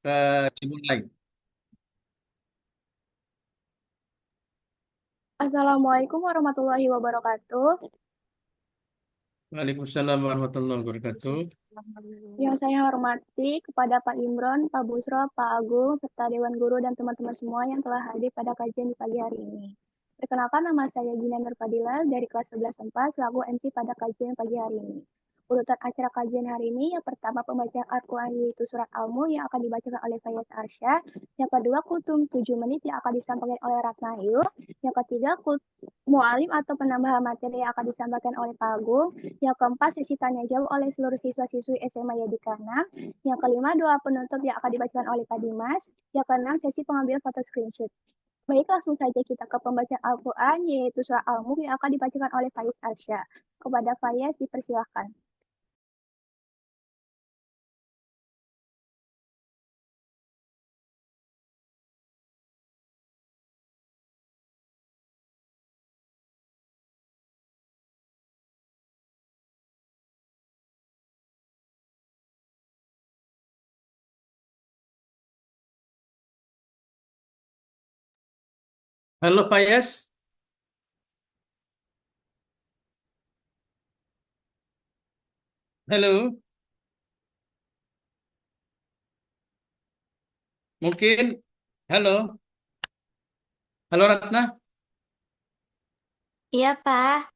Dimulai. Assalamualaikum warahmatullahi wabarakatuh. Waalaikumsalam warahmatullahi wabarakatuh. Yang saya hormati kepada Pak Imron, Pak Busro, Pak Agung, serta Dewan Guru dan teman-teman semua yang telah hadir pada kajian di pagi hari ini. Perkenalkan nama saya Gina Nurfadila dari kelas 11 4 selaku MC pada kajian pagi hari ini. Urutan acara kajian hari ini, yang pertama pembacaan Al-Quran yaitu surat Al-Mu yang akan dibacakan oleh Fayyaz Arsyad. Yang kedua, kutum 7 menit yang akan disampaikan oleh Ratnayu. Yang ketiga, mualim atau penambahan materi yang akan disampaikan oleh Pak Agung. Yang keempat, sesi tanya jawab oleh seluruh siswa-siswi SMA Yadikana. Yang kelima, doa penutup yang akan dibacakan oleh Pak Dimas. Yang keenam, sesi pengambilan foto screenshot. Baik, langsung saja kita ke pembacaan Al-Quran, yaitu surah Al-Mulk yang akan dibacakan oleh Faiz Arsya. Kepada Faiz, dipersilahkan. Halo Pak Yas, halo, mungkin, halo, halo Ratna, Iya, Pak.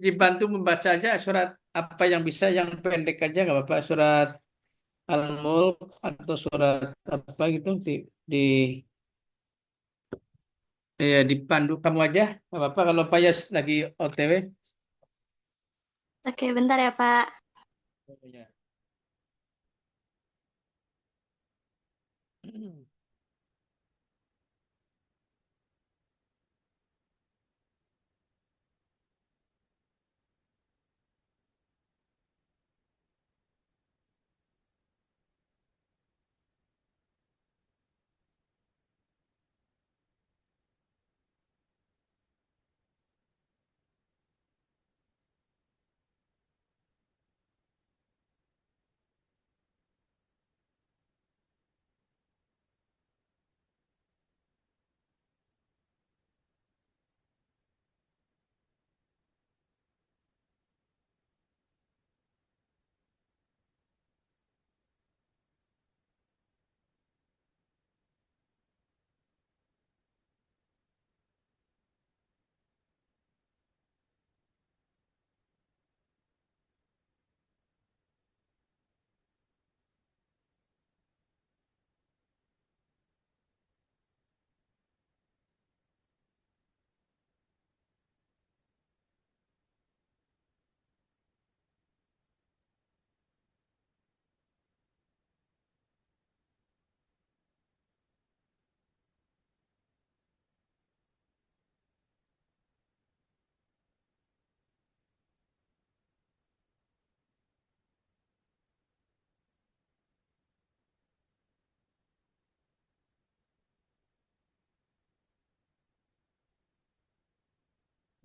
dibantu membaca aja surat apa yang bisa, yang pendek aja nggak apa-apa, surat Al-Mulk atau surat apa gitu, di dipandu kamu aja, nggak apa-apa kalau Pak Yas lagi OTW. Oke, bentar ya, Pak. Ya.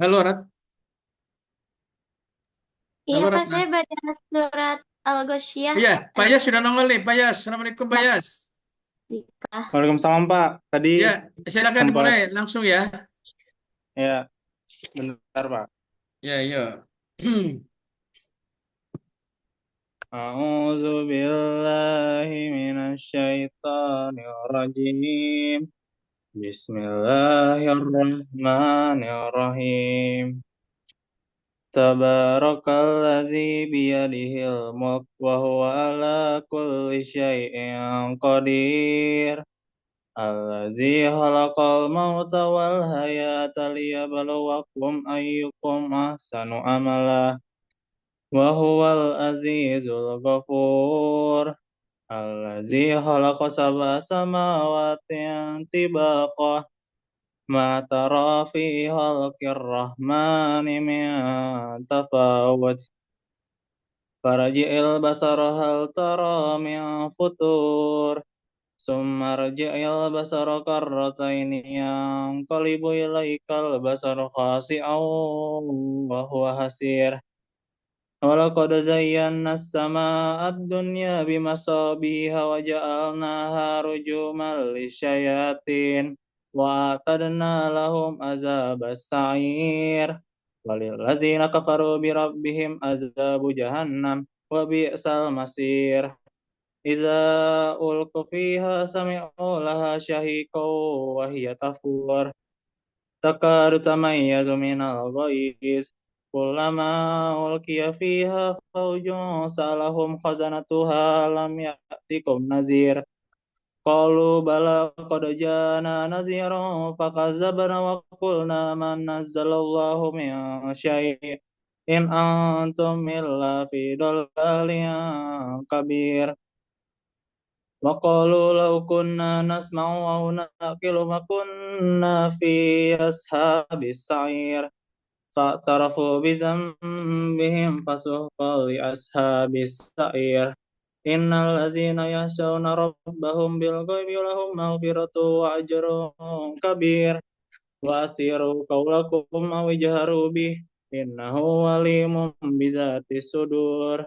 Halo Rat, Iya, halo Pak. Saya Ratna. baca surat Al-Ghoshiyah Iya, Pak aja. Yas sudah nongol nih, Pak Yas. Assalamualaikum Pak Ya, Yas. Dika. Waalaikumsalam Pak. Tadi Ya, silakan sempat dimulai langsung ya. ya bentar Pak. Ya, yuk. A'udzu billahi minasyaitonir rajim. Bismillahirrahmanirrahim. Tabarakalladzi biyadihil mulk wa huwa ala kulli syai'in qadir. Allazi khalaqal mauta wal hayata liyabluwakum ayyukum ahsanu amala wa huwal azizul ghafur. Allazi khalaqa sab'a samawati tibaqa ma tara fi khalqir rahmani min tafawut. Farji'il basara hal tara min futur. Summa rji'il basara karrataini yanqalibu ilaikal basaru khasi'an wa huwa hasir. ولقد زينا السماء الدنيا بمصابيح وجعلناها رجوما للشياطين وأعتدنا لهم عذاب السعير وللذين كفروا بربهم عذاب جهنم وبئس المصير إذا ألقوا فيها سمعوا لها شهيقا وهي تفور تكاد تميز من الغيظ كلما ألقي فيها فوج سألهم خزنتها لم يأتكم نذير قالوا بلى قد جاءنا نذير فكذبنا وقلنا ما نزل الله من شيء إن أنتم إلا في ضلال كبير وقالوا لو كنا نسمع أو نعقل ما كنا في أصحاب السعير فاعترفوا بذنبهم فسحقا لأصحاب السعير إن الذين يخشون ربهم بالغيب لهم مغفرة وأجر كبير وأسروا قولكم أو اجهروا به إنه عليم بذات الصدور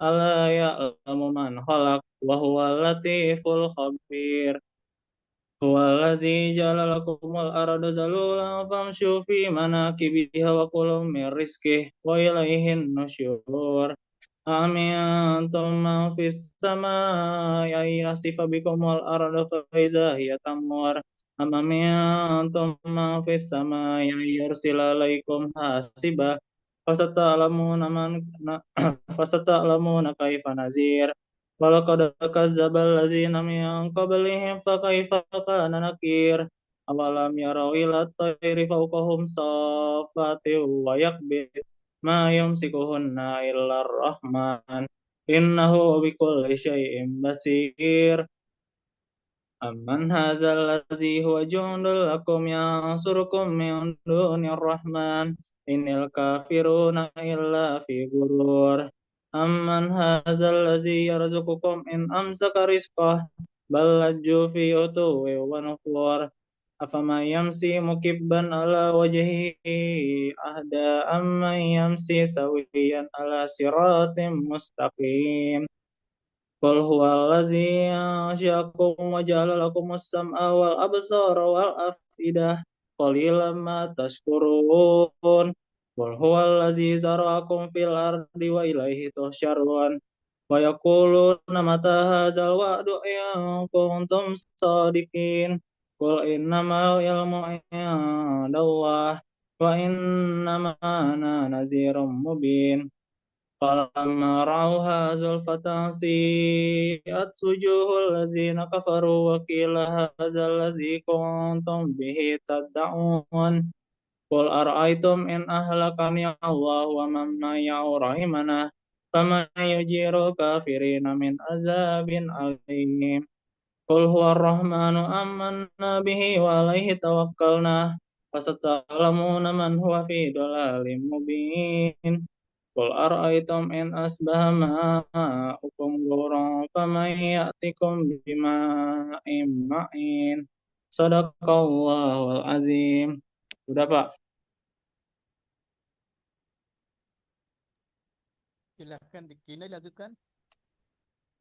ألا يعلم من خلق وهو اللطيف الخبير هو الذي جعل لكم الأرض ذلولا فامشوا في مناكبها وكلوا من رزقه وإليه النشور أأمنتم من في السماء أن يخسف بكم الأرض فإذا هي تمور أم أمنتم من في السماء أن يرسل عليكم حاسبا فستعلمون فستعلمون كيف نذير ولقد كذب الذين من قبلهم فكيف كان نكير أولم يروا إلى الطير فوقهم صافات ويقبض ما يمسكهن إلا الرحمن إنه بكل شيء بصير أمن هذا الذي هو جند لكم ينصركم من دون الرحمن إن الكافرون إلا في غرور أمن هذا الذي يرزقكم إن أمسك رزقه بل لجوا في عتو ونفور أفمن يمشي مكبا على وجهه أهدى أمن يمشي سويا على صراط مستقيم قل هو الذي أنشأكم وجعل لكم السمع والأبصار والأفئدة قليلا ما تشكرون قل هو الذي زرعكم في الأرض وإليه تحشرون ويقولون متى هذا الوعد إن كنتم صادقين قل إنما العلم عند الله وإنما أنا نذير مبين فلما رأوها زلفة سيئت وجوه الذين كفروا وقيل هذا الذي كنتم به تدعون قل أرأيتم إن أهلكني الله ومن معي أو رحمنا فمن يجير الكافرين من عذاب أليم قل هو الرحمن آمنا به وعليه توكلنا فستعلمون من هو في ضلال مبين قل أرأيتم إن أصبح ماؤكم غورا فمن يأتكم بماء معين صدق الله العظيم. Sudah Pak. Silahkan Dikina lanjutkan.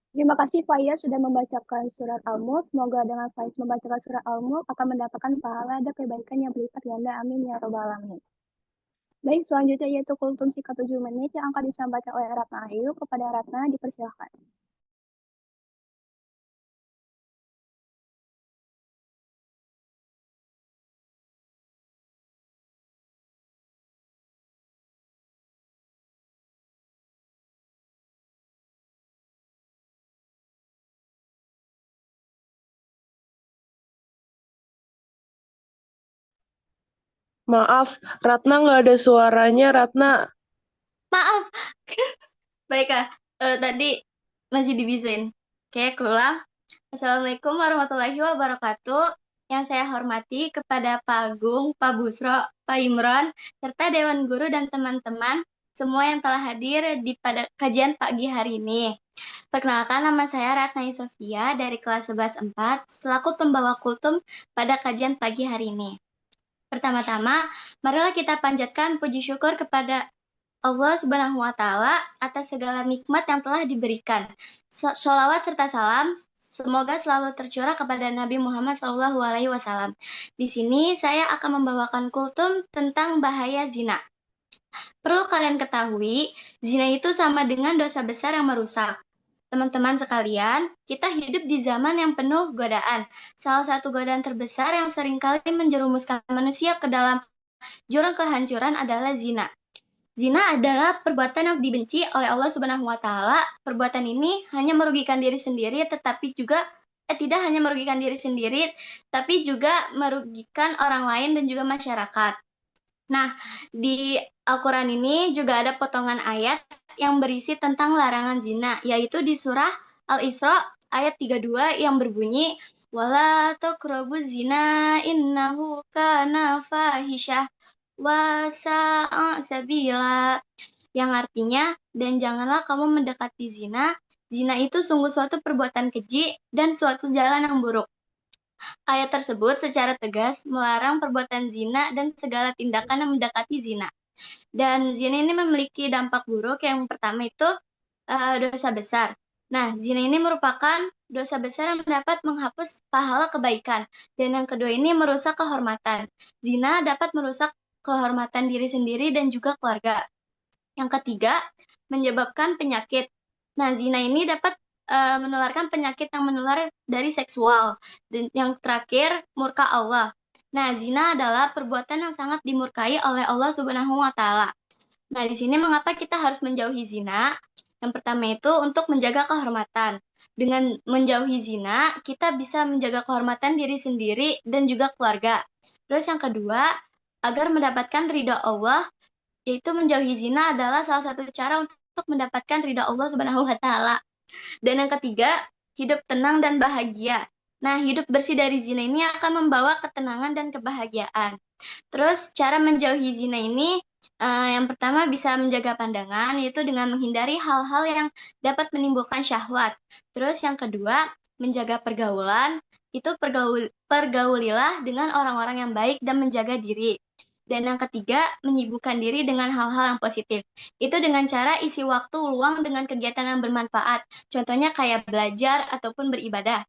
Terima kasih Faiz sudah membacakan surat Al-Mulk. Semoga dengan Faiz membacakan surat Al-Mulk akan mendapatkan pahala dan kebaikan yang berlipat ganda. Amin ya rabbal alamin. Baik, selanjutnya yaitu kultum singkat 7 menit yang akan disampaikan oleh Ratna Ayu. Kepada Ratna dipersilakan. Maaf, Ratna nggak ada suaranya, Ratna. Maaf. Baiklah, tadi masih dibisain. Oke, ulang. Assalamualaikum warahmatullahi wabarakatuh. Yang saya hormati kepada Pak Agung, Pak Busro, Pak Imron, serta Dewan Guru dan teman-teman semua yang telah hadir pada kajian pagi hari ini. Perkenalkan, nama saya Ratna Sofia dari kelas 11-4, selaku pembawa kultum pada kajian pagi hari ini. Pertama-tama, marilah kita panjatkan puji syukur kepada Allah Subhanahu wa Ta'ala atas segala nikmat yang telah diberikan. Sholawat serta salam semoga selalu tercurah kepada Nabi Muhammad SAW. Di sini saya akan membawakan kultum tentang bahaya zina. Perlu kalian ketahui, zina itu sama dengan dosa besar yang merusak. Teman-teman sekalian, kita hidup di zaman yang penuh godaan. Salah satu godaan terbesar yang seringkali menjerumuskan manusia ke dalam jurang kehancuran adalah zina. Zina adalah perbuatan yang dibenci oleh Allah Subhanahu wa Ta'ala. Perbuatan ini hanya merugikan diri sendiri, tetapi juga tidak hanya merugikan diri sendiri, tapi juga merugikan orang lain dan juga masyarakat. Nah, di Al-Quran ini juga ada potongan ayat yang berisi tentang larangan zina, yaitu di surah Al-Isra ayat 32 yang berbunyi, "Wala taqrabuz zina innahu kana fahisyah wa sa'a sabila." Yang artinya, dan janganlah kamu mendekati zina, zina itu sungguh suatu perbuatan keji dan suatu jalan yang buruk. Ayat tersebut secara tegas melarang perbuatan zina dan segala tindakan yang mendekati zina. Dan zina ini memiliki dampak buruk. Yang pertama itu dosa besar. Nah, zina ini merupakan dosa besar yang dapat menghapus pahala kebaikan. Dan yang kedua ini merusak kehormatan. Zina dapat merusak kehormatan diri sendiri dan juga keluarga. Yang ketiga, menyebabkan penyakit. Nah, zina ini dapat menularkan penyakit yang menular dari seksual. Dan yang terakhir, murka Allah. Nah, zina adalah perbuatan yang sangat dimurkai oleh Allah Subhanahu wa Ta'ala. Nah, di sini mengapa kita harus menjauhi zina? Yang pertama itu untuk menjaga kehormatan. Dengan menjauhi zina, kita bisa menjaga kehormatan diri sendiri dan juga keluarga. Terus yang kedua, agar mendapatkan ridha Allah, yaitu menjauhi zina adalah salah satu cara untuk mendapatkan ridha Allah Subhanahu wa Ta'ala. Dan yang ketiga, hidup tenang dan bahagia. Nah, hidup bersih dari zina ini akan membawa ketenangan dan kebahagiaan. Terus, cara menjauhi zina ini, yang pertama bisa menjaga pandangan, yaitu dengan menghindari hal-hal yang dapat menimbulkan syahwat. Terus, yang kedua, menjaga pergaulan, itu pergaulilah dengan orang-orang yang baik dan menjaga diri. Dan yang ketiga, menyibukkan diri dengan hal-hal yang positif. Itu dengan cara isi waktu luang dengan kegiatan yang bermanfaat. Contohnya kayak belajar ataupun beribadah.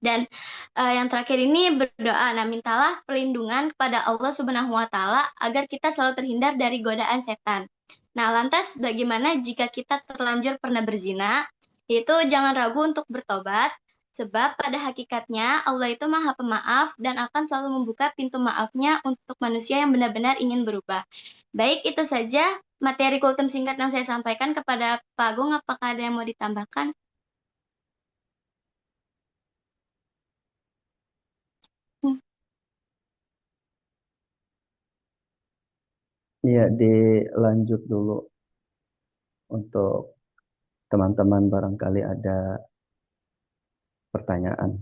Dan yang terakhir ini berdoa. Nah, mintalah perlindungan kepada Allah Subhanahu wa Ta'ala agar kita selalu terhindar dari godaan setan. Nah, lantas bagaimana jika kita terlanjur pernah berzina? Yaitu jangan ragu untuk bertobat. Sebab pada hakikatnya Allah itu maha pemaaf dan akan selalu membuka pintu maafnya untuk manusia yang benar-benar ingin berubah. Baik, itu saja materi kultum singkat yang saya sampaikan kepada Pak Agung. Apakah ada yang mau ditambahkan? Iya, dilanjut dulu untuk teman-teman barangkali ada pertanyaan.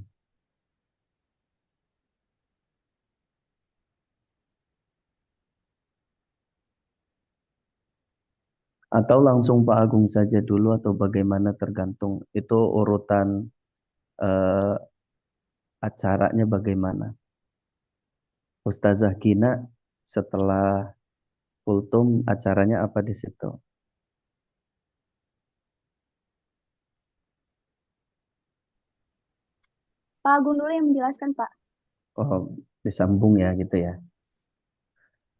Atau langsung Pak Agung saja dulu atau bagaimana tergantung itu urutan acaranya bagaimana. Ustazah Gina setelah kultum acaranya apa di situ? Pak Agung dulu yang menjelaskan, Pak. Oh, disambung ya gitu ya.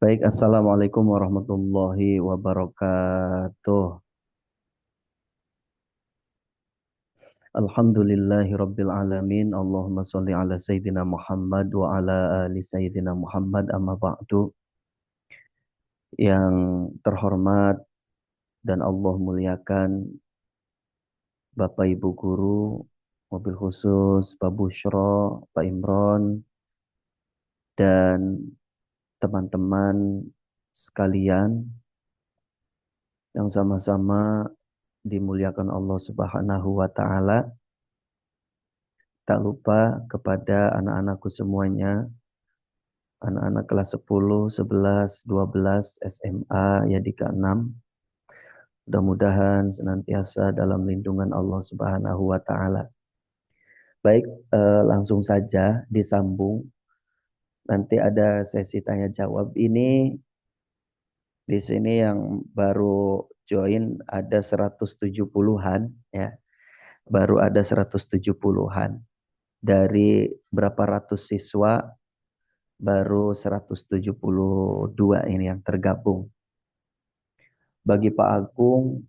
Baik, Assalamualaikum warahmatullahi wabarakatuh. Alhamdulillahi Rabbil Alamin. Allahumma salli ala Sayyidina Muhammad wa ala ali Sayyidina Muhammad amma ba'du. Yang terhormat dan Allah muliakan Bapak Ibu Guru, mobil khusus Pak Bushro, Pak Imron, dan teman-teman sekalian yang sama-sama dimuliakan Allah Subhanahu wa Ta'ala. Tak lupa kepada anak-anakku semuanya, anak-anak kelas 10, 11, 12, SMA, ya di ke-6. Mudah-mudahan senantiasa dalam lindungan Allah Subhanahu wa Ta'ala. Baik, langsung saja disambung. Nanti ada sesi tanya jawab. Ini Di sini yang baru join ada 170-an ya. Baru ada 170-an. Dari berapa ratus siswa baru 172 ini yang tergabung. Bagi Pak Agung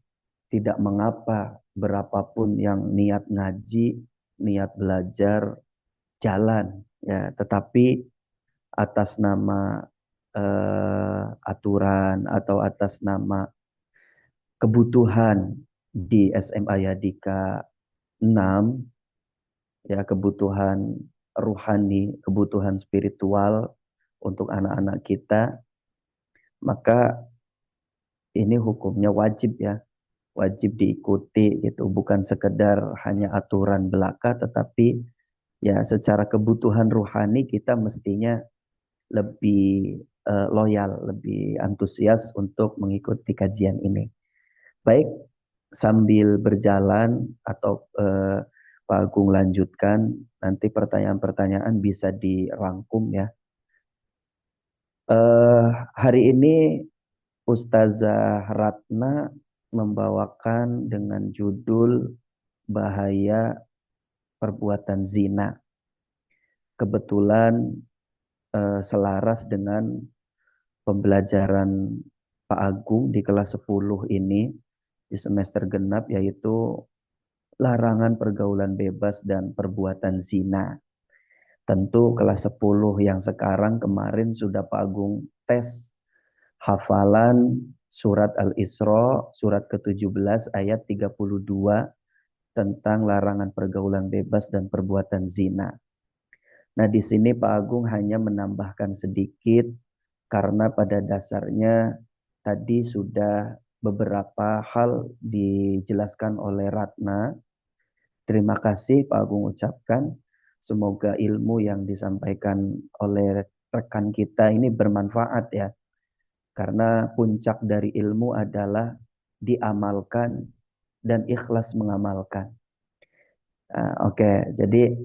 tidak mengapa berapapun yang niat ngaji, niat belajar jalan ya, tetapi atas nama aturan atau atas nama kebutuhan di SMA Yadika 6 ya, kebutuhan ruhani, kebutuhan spiritual untuk anak-anak kita, maka ini hukumnya wajib ya, wajib diikuti gitu, bukan sekedar hanya aturan belaka, tetapi ya secara kebutuhan ruhani kita mestinya lebih loyal, lebih antusias untuk mengikuti kajian ini. Baik, sambil berjalan atau Pak Agung lanjutkan, nanti pertanyaan-pertanyaan bisa dirangkum ya. Hari ini Ustazah Ratna membawakan dengan judul Bahaya Perbuatan Zina. Kebetulan selaras dengan pembelajaran Pak Agung di kelas 10 ini di semester genap, yaitu larangan pergaulan bebas dan perbuatan zina. Tentu kelas 10 yang sekarang kemarin sudah Pak Agung tes hafalan surat Al-Isra, surat ke-17 ayat 32 tentang larangan pergaulan bebas dan perbuatan zina. Nah, di sini Pak Agung hanya menambahkan sedikit karena pada dasarnya tadi sudah beberapa hal dijelaskan oleh Ratna. Terima kasih Pak Agung ucapkan. Semoga ilmu yang disampaikan oleh rekan kita ini bermanfaat ya. Karena puncak dari ilmu adalah diamalkan dan ikhlas mengamalkan. Oke, jadi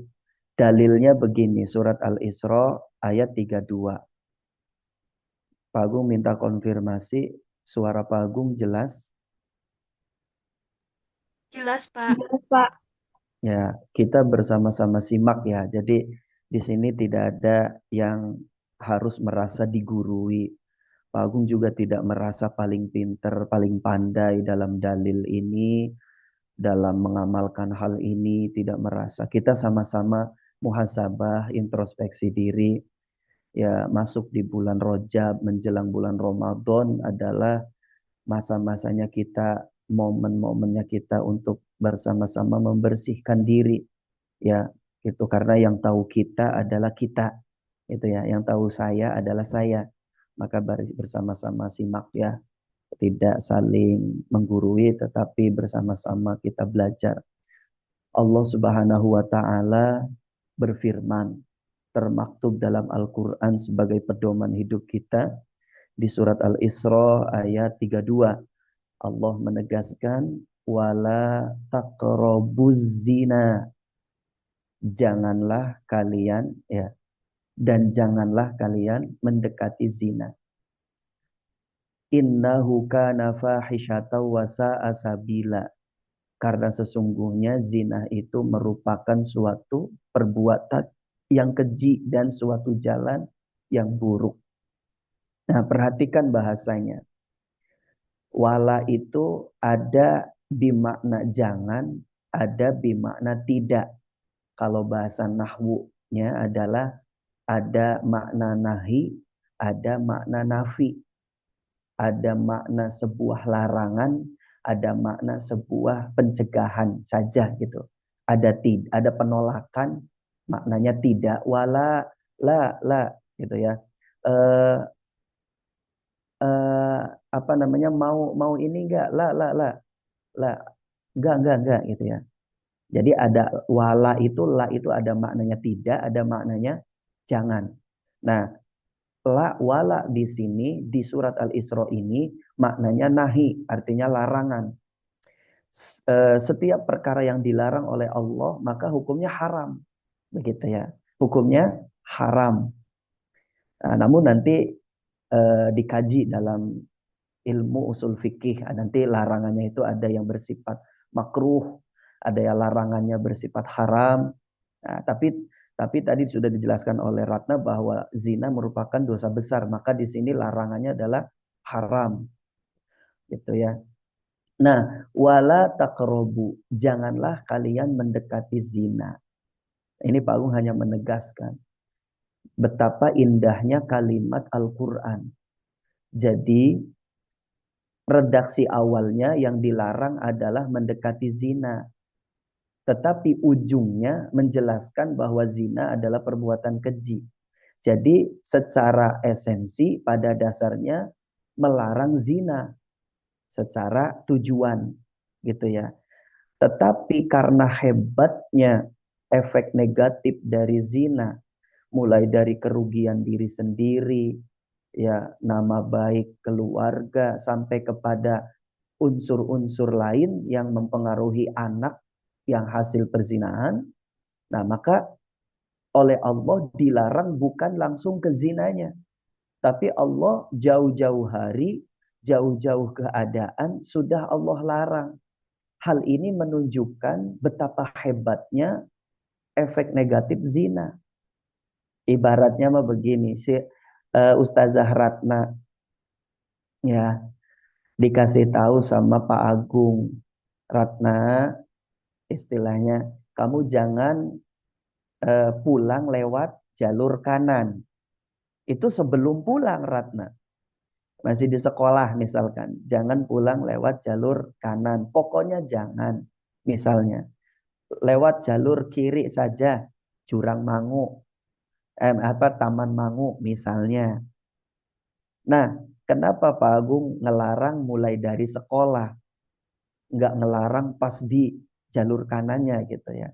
dalilnya begini, surat Al-Isra ayat 32. Pak Agung minta konfirmasi, suara Pak Agung jelas? Jelas, Pak. Jelas, Pak. Ya, kita bersama-sama simak ya. Jadi di sini tidak ada yang harus merasa digurui. Pak Agung juga tidak merasa paling pinter, paling pandai dalam dalil ini, dalam mengamalkan hal ini, tidak merasa. Kita sama-sama muhasabah, introspeksi diri. Ya, masuk di bulan Rajab menjelang bulan Ramadan adalah masa-masanya kita, momen-momennya kita untuk bersama-sama membersihkan diri ya, itu karena yang tahu kita adalah kita, itu ya, yang tahu saya adalah saya, maka bersama-sama simak ya, tidak saling menggurui tetapi bersama-sama kita belajar. Allah Subhanahu wa taala berfirman, termaktub dalam Al-Qur'an sebagai pedoman hidup kita di surat Al-Isra ayat 32. Allah menegaskan wala taqrabuz zina. Janganlah kalian ya, dan janganlah kalian mendekati zina. Innahu kana fahisyatan wa sa'a sabila. Karena sesungguhnya zina itu merupakan suatu perbuatan yang keji dan suatu jalan yang buruk. Nah, perhatikan bahasanya. Wala itu ada bimakna jangan, ada bimakna tidak. Kalau bahasa nahwunya adalah ada makna nahi, ada makna nafi. Ada makna sebuah larangan, ada makna sebuah pencegahan saja gitu. Ada penolakan, maknanya tidak, wala la gitu ya. Apa namanya, mau ini enggak, la enggak gitu ya. Jadi ada wala itu, la itu ada maknanya tidak, ada maknanya jangan. Nah, wala di sini di surat Al-Isra ini maknanya nahi, artinya larangan. Setiap perkara yang dilarang oleh Allah maka hukumnya haram, begitu ya. Hukumnya haram. Nah, namun nanti dikaji dalam ilmu usul fikih. Nanti larangannya itu ada yang bersifat makruh, ada yang larangannya bersifat haram. Nah, tapi tadi sudah dijelaskan oleh Ratna bahwa zina merupakan dosa besar, maka di sini larangannya adalah haram, gitu ya. Nah, wala taqrabu, janganlah kalian mendekati zina. Ini Pak Agung hanya menegaskan betapa indahnya kalimat Al-Quran. Jadi redaksi awalnya yang dilarang adalah mendekati zina. Tetapi ujungnya menjelaskan bahwa zina adalah perbuatan keji. Jadi secara esensi pada dasarnya melarang zina secara tujuan, gitu ya. Tetapi karena hebatnya efek negatif dari zina, mulai dari kerugian diri sendiri, ya nama baik keluarga, sampai kepada unsur-unsur lain yang mempengaruhi anak yang hasil perzinahan. Nah, maka oleh Allah dilarang bukan langsung ke zinanya, tapi Allah jauh-jauh hari, jauh-jauh keadaan sudah Allah larang. Hal ini menunjukkan betapa hebatnya efek negatif zina. Ibaratnya mah begini, Ustazah Ratna ya dikasih tahu sama Pak Agung, Ratna, istilahnya kamu jangan pulang lewat jalur kanan. Itu sebelum pulang Ratna. Masih di sekolah misalkan, jangan pulang lewat jalur kanan. Pokoknya jangan. Misalnya, lewat jalur kiri saja, Jurang Mangu, Taman Mangu misalnya. Nah, kenapa Pak Agung ngelarang mulai dari sekolah? Nggak ngelarang pas di jalur kanannya gitu ya.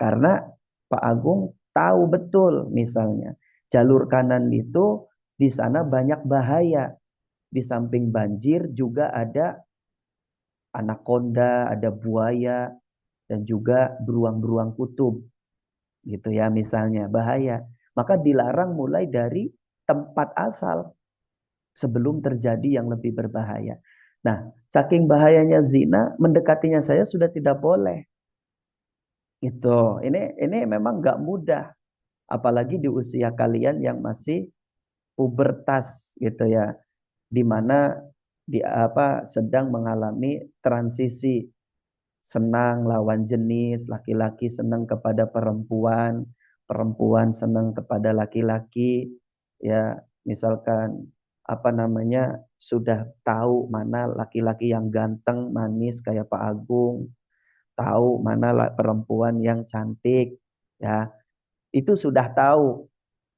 Karena Pak Agung tahu betul misalnya jalur kanan itu di sana banyak bahaya. Di samping banjir juga ada anaconda, ada buaya, dan juga beruang-beruang kutub. Gitu ya misalnya, bahaya. Maka dilarang mulai dari tempat asal sebelum terjadi yang lebih berbahaya. Nah, saking bahayanya zina, mendekatinya saya sudah tidak boleh. Itu, ini memang nggak mudah, apalagi di usia kalian yang masih pubertas gitu ya, di mana sedang mengalami transisi senang lawan jenis, laki-laki senang kepada perempuan, perempuan senang kepada laki-laki, ya misalkan sudah tahu mana laki-laki yang ganteng, manis kayak Pak Agung, tahu mana perempuan yang cantik, ya itu sudah tahu,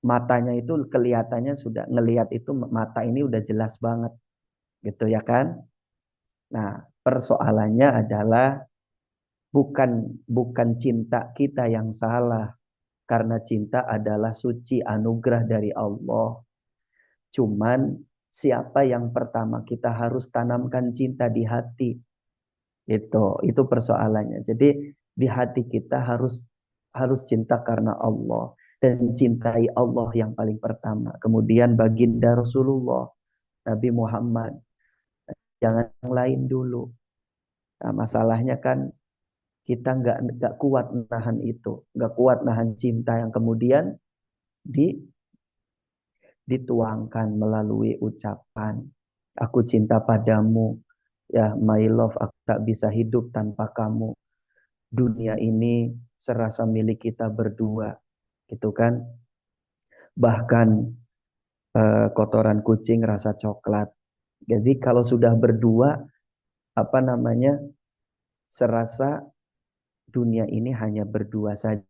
matanya itu kelihatannya sudah ngelihat itu mata ini udah jelas banget, gitu ya kan? Nah, persoalannya adalah bukan cinta kita yang salah, karena cinta adalah suci anugerah dari Allah. Cuman siapa yang pertama kita harus tanamkan cinta di hati. Itu persoalannya. Jadi di hati kita harus cinta karena Allah dan cintai Allah yang paling pertama. Kemudian baginda Rasulullah, Nabi Muhammad, jangan yang lain dulu. Nah, masalahnya kan kita nggak kuat nahan itu, nggak kuat nahan cinta yang kemudian dituangkan melalui ucapan, aku cinta padamu, ya my love, aku tak bisa hidup tanpa kamu. Dunia ini serasa milik kita berdua, gitu kan? Bahkan kotoran kucing rasa coklat. Jadi kalau sudah berdua, serasa dunia ini hanya berdua saja,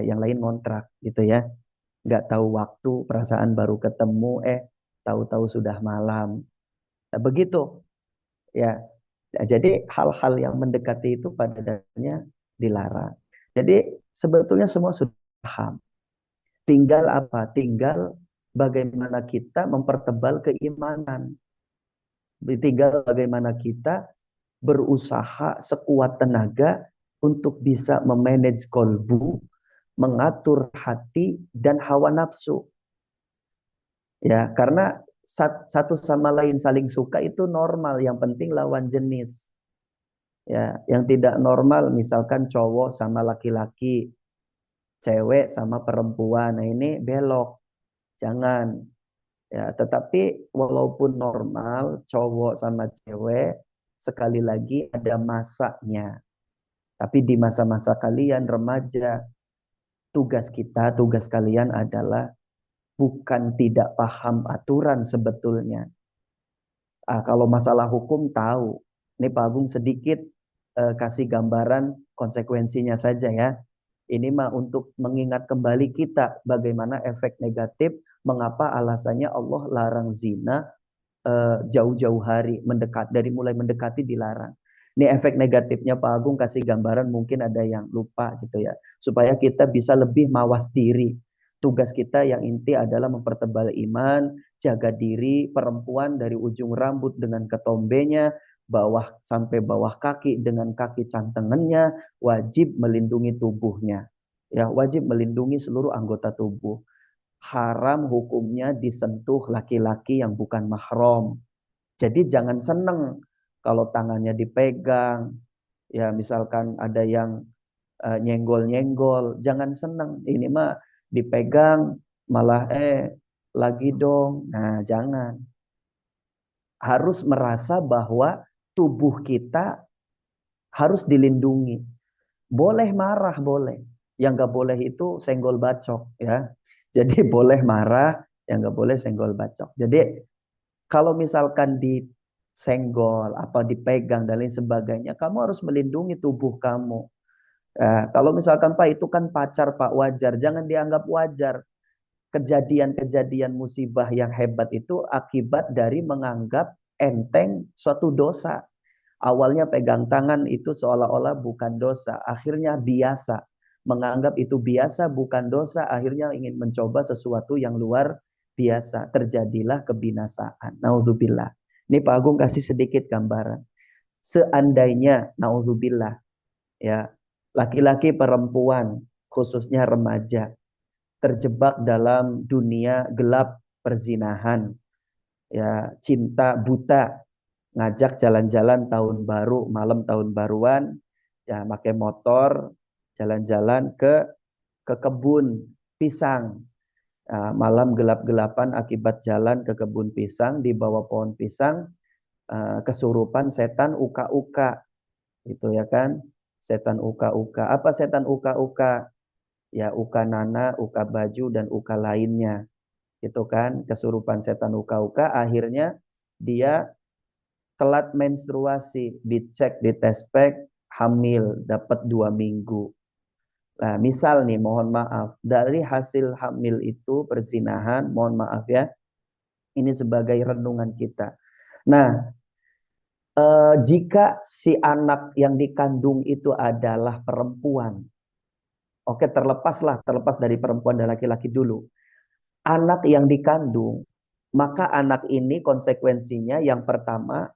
yang lain ngontrak, gitu ya. Nggak tahu waktu, perasaan baru ketemu, tahu-tahu sudah malam. Nah, begitu, ya. Nah, jadi hal-hal yang mendekati itu pada dasarnya dilarang. Jadi sebetulnya semua sudah paham. Tinggal apa? Tinggal bagaimana kita mempertebal keimanan. Tinggal bagaimana kita berusaha sekuat tenaga untuk bisa memanage kolbu, mengatur hati dan hawa nafsu. Ya, karena satu sama lain saling suka itu normal, yang penting lawan jenis. Ya, yang tidak normal misalkan cowok sama laki-laki, cewek sama perempuan. Nah, ini belok. Jangan. Ya, tetapi walaupun normal cowok sama cewek, sekali lagi ada masanya. Tapi di masa-masa kalian remaja, tugas kalian adalah bukan tidak paham aturan sebetulnya. Kalau masalah hukum tahu. Ini Pak Agung sedikit kasih gambaran konsekuensinya saja ya. Ini mah untuk mengingat kembali kita bagaimana efek negatif, mengapa alasannya Allah larang zina jauh-jauh hari, mulai mendekati dilarang. Ini efek negatifnya Pak Agung kasih gambaran, mungkin ada yang lupa gitu ya. Supaya kita bisa lebih mawas diri. Tugas kita yang inti adalah mempertebal iman, jaga diri, perempuan dari ujung rambut dengan ketombenya, bawah sampai bawah kaki dengan kaki cantengannya, wajib melindungi tubuhnya. Ya, wajib melindungi seluruh anggota tubuh. Haram hukumnya disentuh laki-laki yang bukan mahram. Jadi jangan seneng kalau tangannya dipegang. Ya, misalkan ada yang nyenggol-nyenggol, jangan seneng. Ini mah dipegang malah lagi dong. Nah, jangan. Harus merasa bahwa tubuh kita harus dilindungi. Boleh marah, boleh. Yang nggak boleh itu senggol bacok ya. Jadi boleh marah, yang nggak boleh senggol bacok. Jadi kalau misalkan disenggol, apa dipegang dan lain sebagainya, kamu harus melindungi tubuh kamu. Kalau misalkan Pak itu kan pacar Pak, wajar, jangan dianggap wajar. Kejadian-kejadian musibah yang hebat itu akibat dari menganggap enteng suatu dosa. Awalnya pegang tangan itu seolah-olah bukan dosa, akhirnya biasa. Menganggap itu biasa bukan dosa, akhirnya ingin mencoba sesuatu yang luar biasa. Terjadilah kebinasaan. Naudzubillah. Ini Pak Agung kasih sedikit gambaran. Seandainya, naudzubillah, ya, laki-laki perempuan, khususnya remaja, terjebak dalam dunia gelap perzinahan, ya, cinta buta, ngajak jalan-jalan tahun baru, malam tahun baruan, ya pakai motor, jalan-jalan ke kebun pisang. Malam gelap-gelapan akibat jalan ke kebun pisang, di bawah pohon pisang, kesurupan setan uka-uka, gitu ya kan? Setan uka-uka. Apa setan uka-uka? Ya uka nana, uka baju, dan uka lainnya. Gitu kan? Kesurupan setan uka-uka, akhirnya dia telat menstruasi, dicek di tespek, hamil, dapat 2 minggu. Nah, misal nih, mohon maaf, dari hasil hamil itu perzinahan, mohon maaf ya, ini sebagai renungan kita. Nah, jika si anak yang dikandung itu adalah perempuan, oke, terlepas dari perempuan dan laki-laki dulu. Anak yang dikandung, maka anak ini konsekuensinya yang pertama,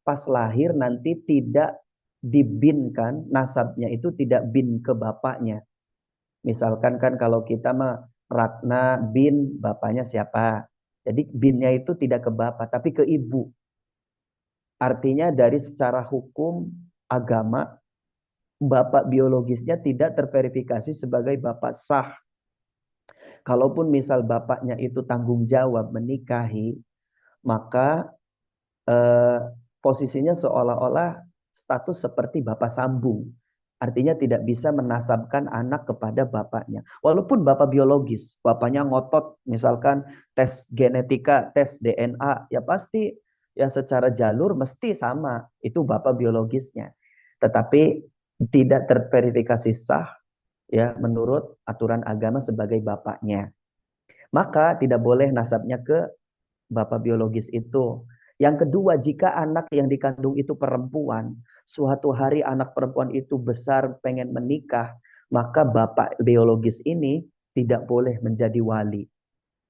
pas lahir nanti tidak dibinkan, nasabnya itu tidak bin ke bapaknya. Misalkan kan kalau kita mah Ratna bin, bapaknya siapa? Jadi binnya itu tidak ke bapak, tapi ke ibu. Artinya dari secara hukum agama, bapak biologisnya tidak terverifikasi sebagai bapak sah. Kalaupun misal bapaknya itu tanggung jawab menikahi, maka posisinya seolah-olah status seperti bapak sambung. Artinya tidak bisa menasabkan anak kepada bapaknya. Walaupun bapak biologis, bapaknya ngotot, misalkan tes genetika, tes DNA, ya pasti ya secara jalur mesti sama. Itu bapak biologisnya. Tetapi tidak terverifikasi sah ya menurut aturan agama sebagai bapaknya. Maka tidak boleh nasabnya ke bapak biologis itu. Yang kedua, jika anak yang dikandung itu perempuan, suatu hari anak perempuan itu besar pengen menikah, maka bapak biologis ini tidak boleh menjadi wali.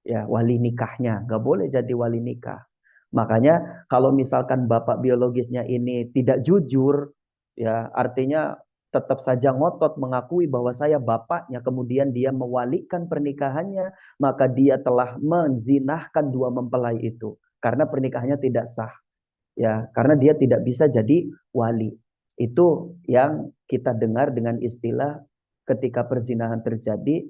Ya, wali nikahnya, nggak boleh jadi wali nikah. Makanya kalau misalkan bapak biologisnya ini tidak jujur, ya artinya tetap saja ngotot mengakui bahwa saya bapaknya, kemudian dia mewalikan pernikahannya, maka dia telah menzinahkan 2 mempelai itu. karena pernikahannya tidak sah. Ya, karena dia tidak bisa jadi wali. Itu yang kita dengar dengan istilah ketika perzinahan terjadi,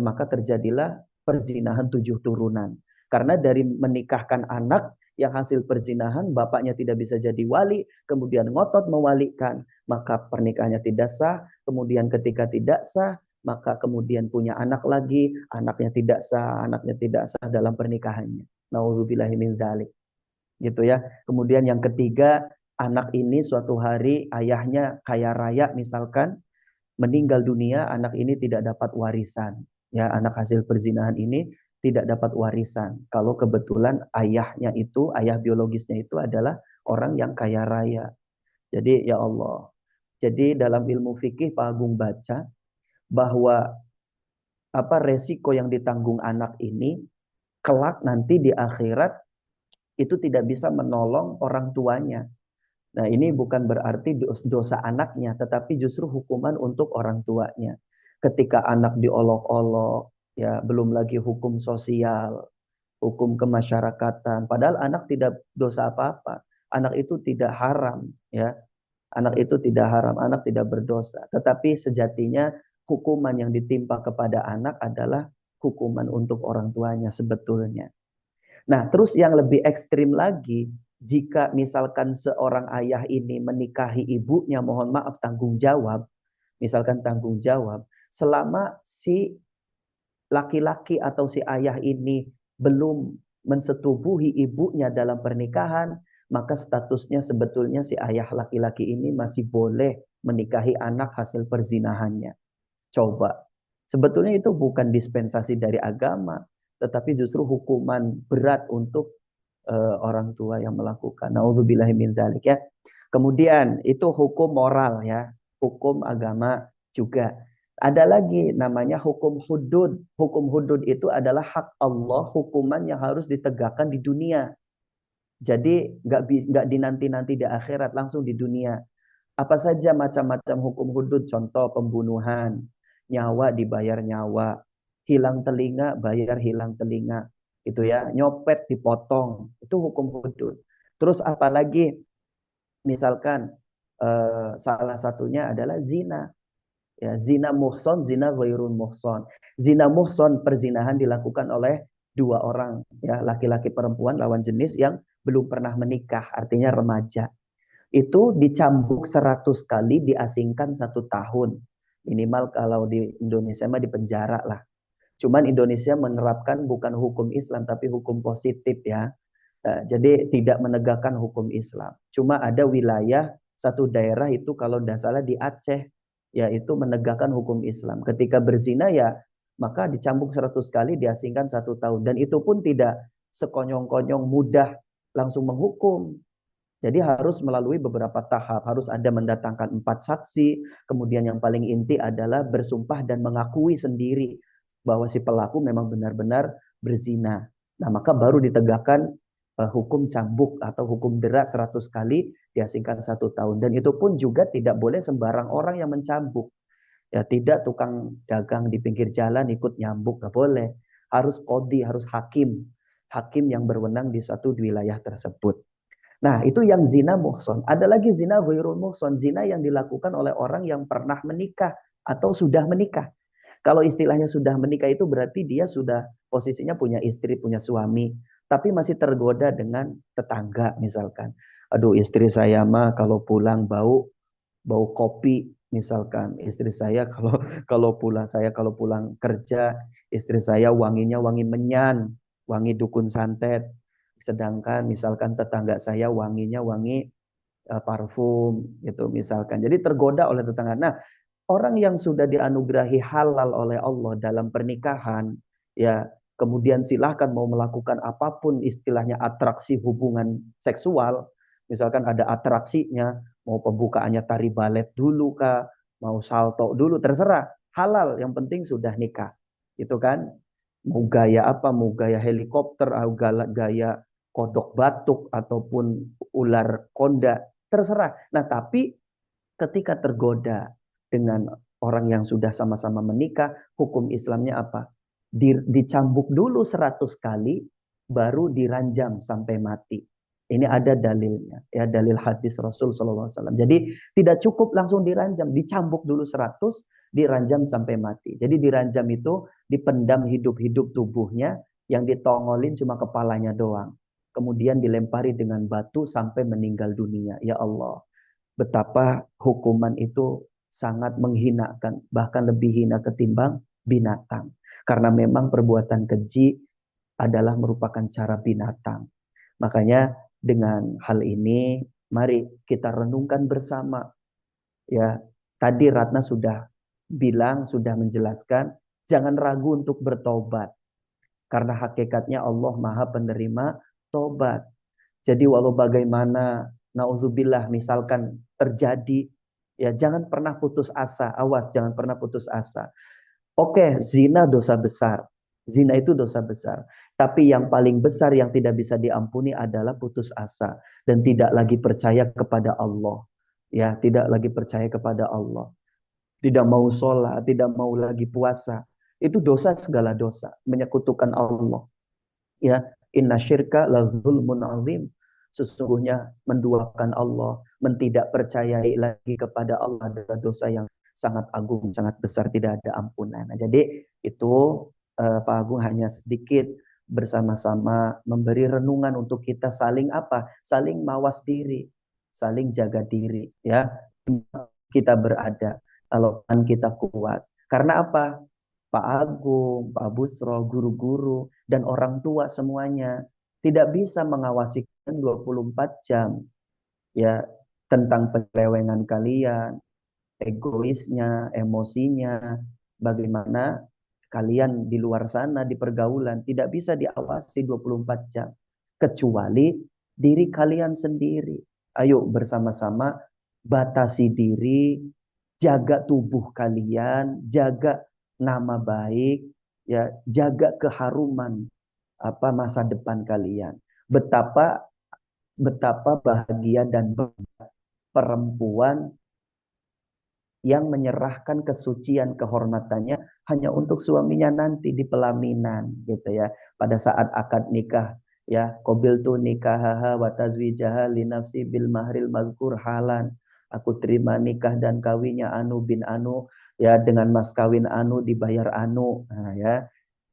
maka terjadilah perzinahan 7 turunan. Karena dari menikahkan anak yang hasil perzinahan, bapaknya tidak bisa jadi wali, kemudian ngotot mewalikan, maka pernikahannya tidak sah, kemudian ketika tidak sah, maka kemudian punya anak lagi, anaknya tidak sah dalam pernikahannya. Nauzubillahi min dzalik. Gitu ya. Kemudian yang ketiga, anak ini suatu hari ayahnya kaya raya misalkan, meninggal dunia, anak ini tidak dapat warisan. Ya, anak hasil perzinahan ini tidak dapat warisan. Kalau kebetulan ayahnya itu, ayah biologisnya itu adalah orang yang kaya raya. Jadi ya Allah. Jadi dalam ilmu fikih Pak Agung baca bahwa apa resiko yang ditanggung anak ini kelak nanti di akhirat itu tidak bisa menolong orang tuanya. Nah, ini bukan berarti dosa anaknya, tetapi justru hukuman untuk orang tuanya. Ketika anak diolok-olok, ya, belum lagi hukum sosial, hukum kemasyarakatan. Padahal anak tidak dosa apa-apa. Anak itu tidak haram, ya. Anak itu tidak haram, anak tidak berdosa. Tetapi sejatinya hukuman yang ditimpa kepada anak adalah hukuman untuk orang tuanya sebetulnya. Nah, terus yang lebih ekstrim lagi, jika misalkan seorang ayah ini menikahi ibunya, mohon maaf tanggung jawab, misalkan tanggung jawab, selama si laki-laki atau si ayah ini belum mensetubuhi ibunya dalam pernikahan, maka statusnya sebetulnya si ayah laki-laki ini masih boleh menikahi anak hasil perzinahannya. Coba, sebetulnya itu bukan dispensasi dari agama, tetapi justru hukuman berat untuk orang tua yang melakukan. Nauzubillahi min dzalik ya. Kemudian itu hukum moral ya, hukum agama juga. Ada lagi namanya hukum hudud. Hukum hudud itu adalah hak Allah, hukuman yang harus ditegakkan di dunia. Jadi nggak dinanti-nanti di akhirat, langsung di dunia. Apa saja macam-macam hukum hudud, contoh pembunuhan, nyawa dibayar nyawa, hilang telinga bayar hilang telinga, itu ya, nyopet dipotong, itu hukum hudud. Terus apalagi misalkan salah satunya adalah zina. Ya, zina muhson, zina ghairun muhson. Zina muhson, perzinahan dilakukan oleh dua orang, ya, laki-laki perempuan lawan jenis yang belum pernah menikah, artinya remaja. Itu dicambuk 100 kali, diasingkan 1 tahun. Minimal kalau di Indonesia mah di penjara lah. Cuman Indonesia menerapkan bukan hukum Islam tapi hukum positif ya. Nah, jadi tidak menegakkan hukum Islam. Cuma ada wilayah satu daerah itu kalau tidak salah di Aceh, yaitu menegakkan hukum Islam. Ketika berzina ya maka dicambuk 100 kali, diasingkan 1 tahun. Dan itu pun tidak sekonyong-konyong mudah langsung menghukum. Jadi harus melalui beberapa tahap, harus ada mendatangkan 4 saksi, kemudian yang paling inti adalah bersumpah dan mengakui sendiri bahwa si pelaku memang benar-benar berzina. Nah, maka baru ditegakkan hukum cambuk atau hukum dera 100 kali, diasingkan 1 tahun. Dan itu pun juga tidak boleh sembarang orang yang mencambuk. Ya, tidak tukang dagang di pinggir jalan ikut nyambuk, nggak boleh. Harus qadhi, harus hakim. Hakim yang berwenang di suatu wilayah tersebut. Nah, itu yang zina muhson. Ada lagi zina ghairul muhson, zina yang dilakukan oleh orang yang pernah menikah atau sudah menikah. Kalau istilahnya sudah menikah itu berarti dia sudah posisinya punya istri, punya suami, tapi masih tergoda dengan tetangga misalkan. Aduh, istri saya mah kalau pulang bau kopi misalkan. Istri saya kalau pulang kerja, istri saya wanginya wangi menyan, wangi dukun santet. Sedangkan misalkan tetangga saya wanginya wangi parfum gitu misalkan. Jadi tergoda oleh tetangga. Nah, orang yang sudah dianugerahi halal oleh Allah dalam pernikahan, ya, kemudian silahkan mau melakukan apapun istilahnya atraksi hubungan seksual. Misalkan ada atraksinya, mau pembukaannya tari balet dulu kah, mau salto dulu, terserah. Halal, yang penting sudah nikah. Itu kan, mau gaya apa, mau gaya helikopter, atau gaya kodok batuk, ataupun ular konda, terserah. Nah, tapi ketika tergoda dengan orang yang sudah sama-sama menikah, hukum Islamnya apa? Dicambuk dulu 100 kali, baru diranjam sampai mati. Ini ada dalilnya, ya, dalil hadis Rasul SAW. Jadi tidak cukup langsung diranjam, dicambuk dulu 100, diranjam sampai mati. Jadi diranjam itu dipendam hidup-hidup tubuhnya, yang ditongolin cuma kepalanya doang. Kemudian dilempari dengan batu sampai meninggal dunia. Ya Allah, betapa hukuman itu sangat menghinakan, bahkan lebih hina ketimbang binatang. Karena memang perbuatan keji adalah merupakan cara binatang. Makanya dengan hal ini, mari kita renungkan bersama. Ya, tadi Ratna sudah bilang, sudah menjelaskan, jangan ragu untuk bertobat. Karena hakikatnya Allah Maha Penerima tobat. Jadi walau bagaimana, nauzubillah misalkan terjadi, ya jangan pernah putus asa. Awas, jangan pernah putus asa. Oke, zina dosa besar. Zina itu dosa besar. Tapi yang paling besar yang tidak bisa diampuni adalah putus asa dan tidak lagi percaya kepada Allah. Ya, tidak lagi percaya kepada Allah. Tidak mau sholat, tidak mau lagi puasa. Itu dosa, segala dosa, menyekutukan Allah. Ya, inna syirka la zulmun azim. Sesungguhnya menduakan Allah, tidak percayai lagi kepada Allah adalah dosa yang sangat agung, sangat besar, tidak ada ampunan. Nah, jadi itu Pak Agung hanya sedikit bersama-sama memberi renungan untuk kita saling apa? Saling mawas diri, saling jaga diri, ya. Kita berada, kalau kita kuat. Karena apa? Pak Agung, Pak Busro, guru-guru, dan orang tua semuanya tidak bisa mengawasi 24 jam, ya, tentang penyelewengan kalian, egoisnya, emosinya, bagaimana kalian di luar sana di pergaulan tidak bisa diawasi 24 jam kecuali diri kalian sendiri. Ayo bersama-sama batasi diri, jaga tubuh kalian, jaga nama baik, ya, jaga keharuman masa depan kalian. Betapa bahagia dan perempuan yang menyerahkan kesucian kehormatannya hanya untuk suaminya nanti di pelaminan, gitu ya. Pada saat akad nikah, ya, qabiltu nikahaha wa tazwijaha li nafsi bil mahril mazkur halan. Aku terima nikah dan kawinnya Anu bin Anu, ya, dengan mas kawin Anu dibayar Anu. Nah, ya.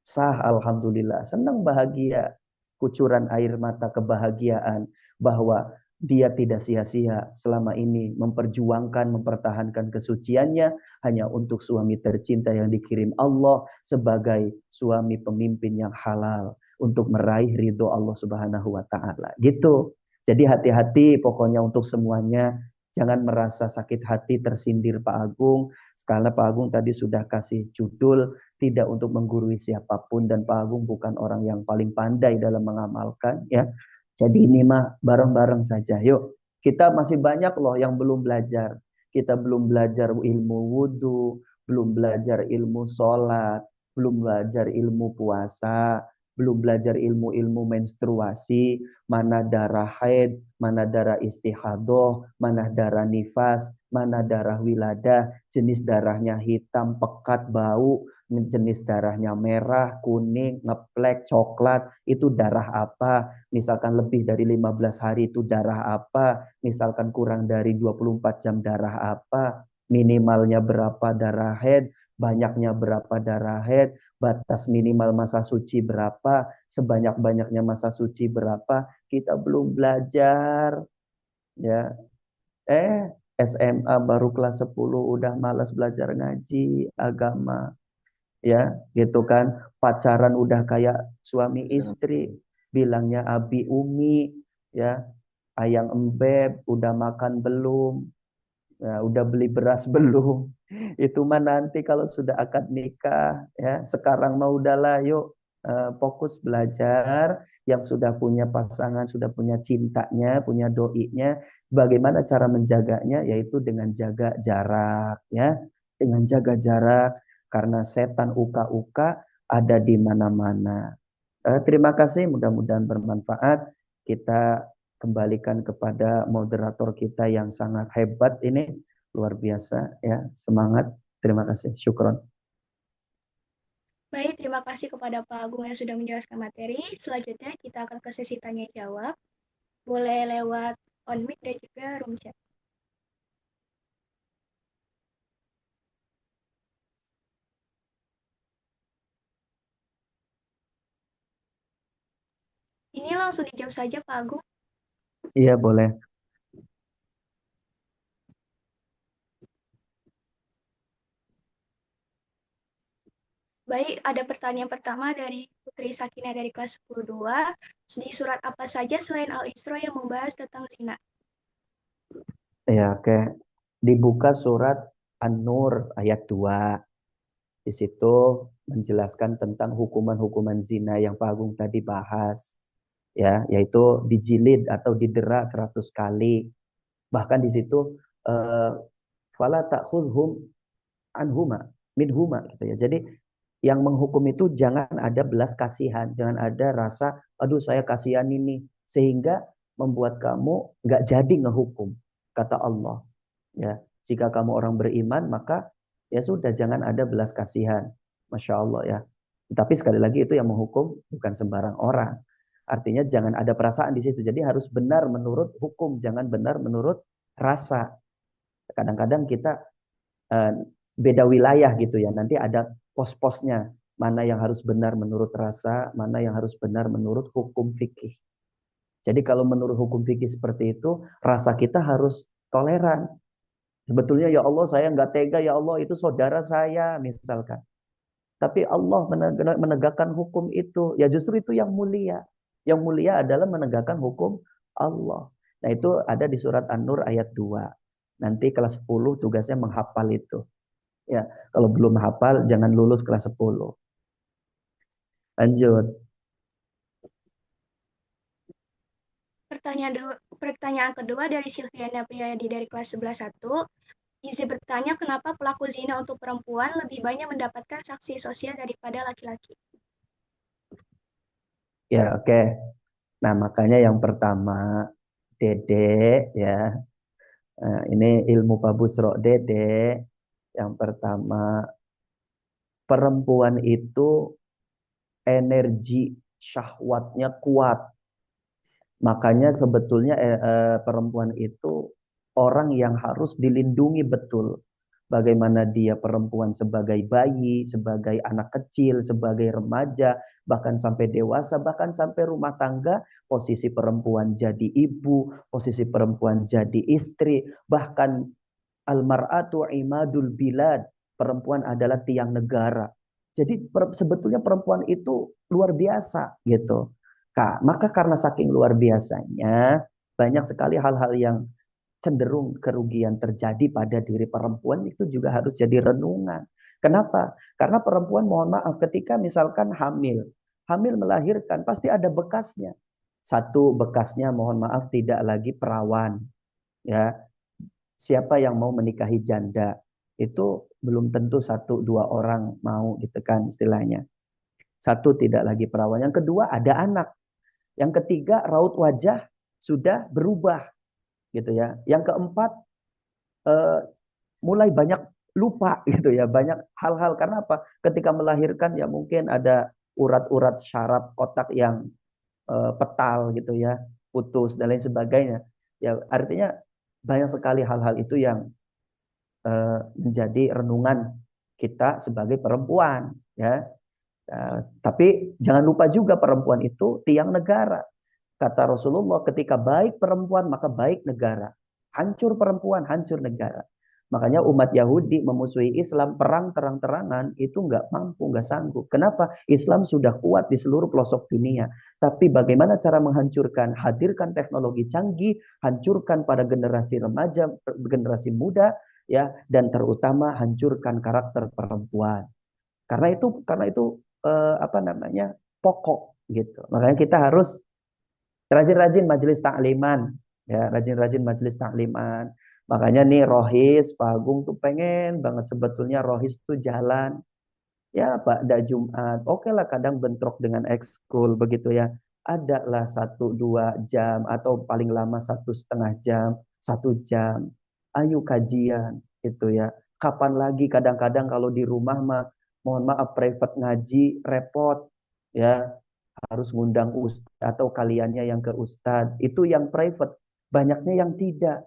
Sah, alhamdulillah, senang, bahagia, kucuran air mata kebahagiaan bahwa dia tidak sia-sia selama ini memperjuangkan, mempertahankan kesuciannya hanya untuk suami tercinta yang dikirim Allah sebagai suami pemimpin yang halal untuk meraih ridho Allah Subhanahu wa taala. Gitu. Jadi hati-hati pokoknya untuk semuanya, jangan merasa sakit hati tersindir Pak Agung. Karena Pak Agung tadi sudah kasih judul tidak untuk menggurui siapapun, dan Pak Agung bukan orang yang paling pandai dalam mengamalkan, ya. Jadi ini mah bareng-bareng saja. Yuk, kita masih banyak loh yang belum belajar. Kita belum belajar ilmu wudhu, belum belajar ilmu sholat, belum belajar ilmu puasa, belum belajar ilmu-ilmu menstruasi, mana darah haid, mana darah istihadoh, mana darah nifas, mana darah wiladah, jenis darahnya hitam, pekat, bau, jenis darahnya merah, kuning, ngeplek, coklat, itu darah apa? Misalkan lebih dari 15 hari itu darah apa? Misalkan kurang dari 24 jam darah apa? Minimalnya berapa darah haid? Banyaknya berapa darah haid? Batas minimal masa suci berapa? Sebanyak-banyaknya masa suci berapa? Kita belum belajar, ya. SMA baru kelas 10 udah malas belajar ngaji agama, ya, gitu kan. Pacaran udah kayak suami istri, bilangnya abi umi, ya. Ayang embeb udah makan belum, ya, udah beli beras belum. Itu mah nanti kalau sudah akad nikah, ya. Sekarang mah udahlah, yuk fokus belajar. Yang sudah punya pasangan, sudah punya cintanya, punya doinya, bagaimana cara menjaganya, yaitu dengan jaga jarak, ya. Dengan jaga jarak, karena setan uka-uka ada di mana-mana. Terima kasih, mudah-mudahan bermanfaat. Kita kembalikan kepada moderator kita yang sangat hebat ini, luar biasa, ya. Semangat. Terima kasih. Syukron. Baik, terima kasih kepada Pak Agung yang sudah menjelaskan materi. Selanjutnya kita akan ke sesi tanya jawab. Boleh lewat on mic dan juga room chat. Ini langsung dijawab saja Pak Agung. Iya, boleh. Baik, ada pertanyaan pertama dari Putri Sakina dari kelas 10-2. Di surat apa saja selain Al-Isra yang membahas tentang zina? Ya, oke. Dibuka surat An-Nur ayat 2. Di situ menjelaskan tentang hukuman-hukuman zina yang Pak Agung tadi bahas. Ya, yaitu dijilid atau didera 100 kali. Bahkan di situ fala ta'khudhum anhuma minhuma gitu ya. Jadi yang menghukum itu jangan ada belas kasihan, jangan ada rasa aduh saya kasihan ini sehingga membuat kamu nggak jadi ngehukum. Kata Allah, ya. Jika kamu orang beriman maka ya sudah jangan ada belas kasihan. Masya Allah ya. Tapi sekali lagi itu yang menghukum bukan sembarang orang. Artinya jangan ada perasaan di situ. Jadi harus benar menurut hukum, jangan benar menurut rasa. Kadang-kadang kita eh, beda wilayah gitu ya. Nanti ada pos-posnya. Mana yang harus benar menurut rasa, mana yang harus benar menurut hukum fikih. Jadi kalau menurut hukum fikih seperti itu, rasa kita harus toleran. Sebetulnya ya Allah saya nggak tega, ya Allah itu saudara saya misalkan. Tapi Allah menegakkan hukum itu. Ya justru itu yang mulia. Yang mulia adalah menegakkan hukum Allah. Nah itu ada di surat An-Nur ayat 2. Nanti kelas 10 tugasnya menghafal itu. Ya, kalau belum hafal jangan lulus kelas 10. Lanjut. Pertanyaan kedua dari Silviana Priyadi dari kelas 11-1. Izin bertanya kenapa pelaku zina untuk perempuan lebih banyak mendapatkan saksi sosial daripada laki-laki. Ya, oke. Nah, makanya yang pertama, Dede ya. Ini ilmu Pak Busro Dede. Yang pertama, perempuan itu energi syahwatnya kuat. Makanya sebetulnya perempuan itu orang yang harus dilindungi betul. Bagaimana dia perempuan sebagai bayi, sebagai anak kecil, sebagai remaja, bahkan sampai dewasa, bahkan sampai rumah tangga, posisi perempuan jadi ibu, posisi perempuan jadi istri, bahkan almar'atu imadul bilad, perempuan adalah tiang negara. Jadi sebetulnya perempuan itu luar biasa gitu. Kak, maka karena saking luar biasanya, banyak sekali hal-hal yang cenderung kerugian terjadi pada diri perempuan itu juga harus jadi renungan. Kenapa? Karena perempuan mohon maaf ketika misalkan hamil, hamil melahirkan pasti ada bekasnya. Satu bekasnya mohon maaf tidak lagi perawan, ya. Siapa yang mau menikahi janda itu belum tentu satu dua orang mau gitu kan istilahnya. Satu tidak lagi perawan. Yang kedua ada anak. Yang ketiga raut wajah sudah berubah gitu ya. Yang keempat eh, mulai banyak lupa gitu ya, banyak hal-hal karena apa? Ketika melahirkan ya mungkin ada urat-urat syaraf otak yang petal gitu ya, putus dan lain sebagainya. Ya artinya banyak sekali hal-hal itu yang menjadi renungan kita sebagai perempuan ya. Tapi jangan lupa juga perempuan itu tiang negara. Kata Rasulullah, ketika baik perempuan maka baik negara. Hancur perempuan, hancur negara. Makanya umat Yahudi memusuhi Islam perang terang-terangan itu nggak mampu, nggak sanggup. Kenapa? Islam sudah kuat di seluruh pelosok dunia. Tapi bagaimana cara menghancurkan? Hadirkan teknologi canggih, hancurkan pada generasi remaja, generasi muda, ya, dan terutama hancurkan karakter perempuan. Karena itu apa namanya pokok gitu. Makanya kita harus rajin-rajin majelis takliman, ya, rajin-rajin majelis takliman. Makanya nih Rohis, Pak Agung tuh pengen banget sebetulnya Rohis tuh jalan. Ya, Pak, dak Jumat. Oke lah, kadang bentrok dengan ekskul begitu ya. Ada lah 1-2 jam atau paling lama 1,5 jam, 1 jam. Ayo kajian gitu ya. Kapan lagi kadang-kadang kalau di rumah mah mohon maaf private ngaji repot ya, harus ngundang ustadz atau kaliannya yang ke ustadz. Itu yang private, banyaknya yang tidak.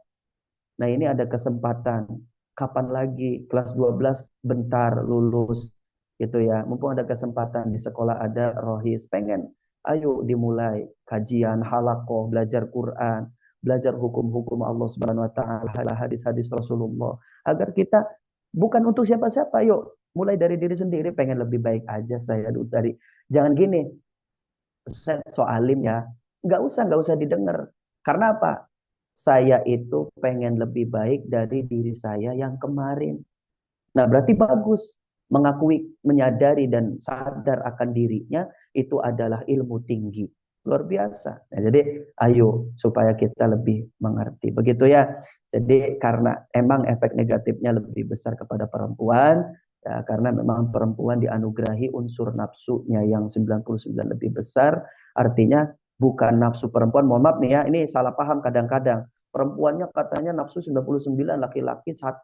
Nah, ini ada kesempatan. Kapan lagi kelas 12 bentar lulus gitu ya. Mumpung ada kesempatan di sekolah ada rohis, pengen ayo dimulai kajian halakoh, belajar Quran, belajar hukum-hukum Allah Subhanahu wa taala, hadis-hadis Rasulullah, agar kita bukan untuk siapa-siapa, yuk mulai dari diri sendiri. Pengen lebih baik aja saya dari, jangan gini, saya soalim ya, nggak usah didengar. Karena apa? Saya itu pengen lebih baik dari diri saya yang kemarin. Nah, berarti bagus. Mengakui, menyadari, dan sadar akan dirinya, itu adalah ilmu tinggi. Luar biasa. Nah, jadi, ayo, supaya kita lebih mengerti. Begitu ya. Jadi, karena emang efek negatifnya lebih besar kepada perempuan, ya, karena memang perempuan dianugerahi unsur nafsunya yang 99 lebih besar. Artinya, bukan nafsu perempuan. Mohon maaf nih ya, ini salah paham kadang-kadang. Perempuannya katanya nafsu 99, laki-laki 1.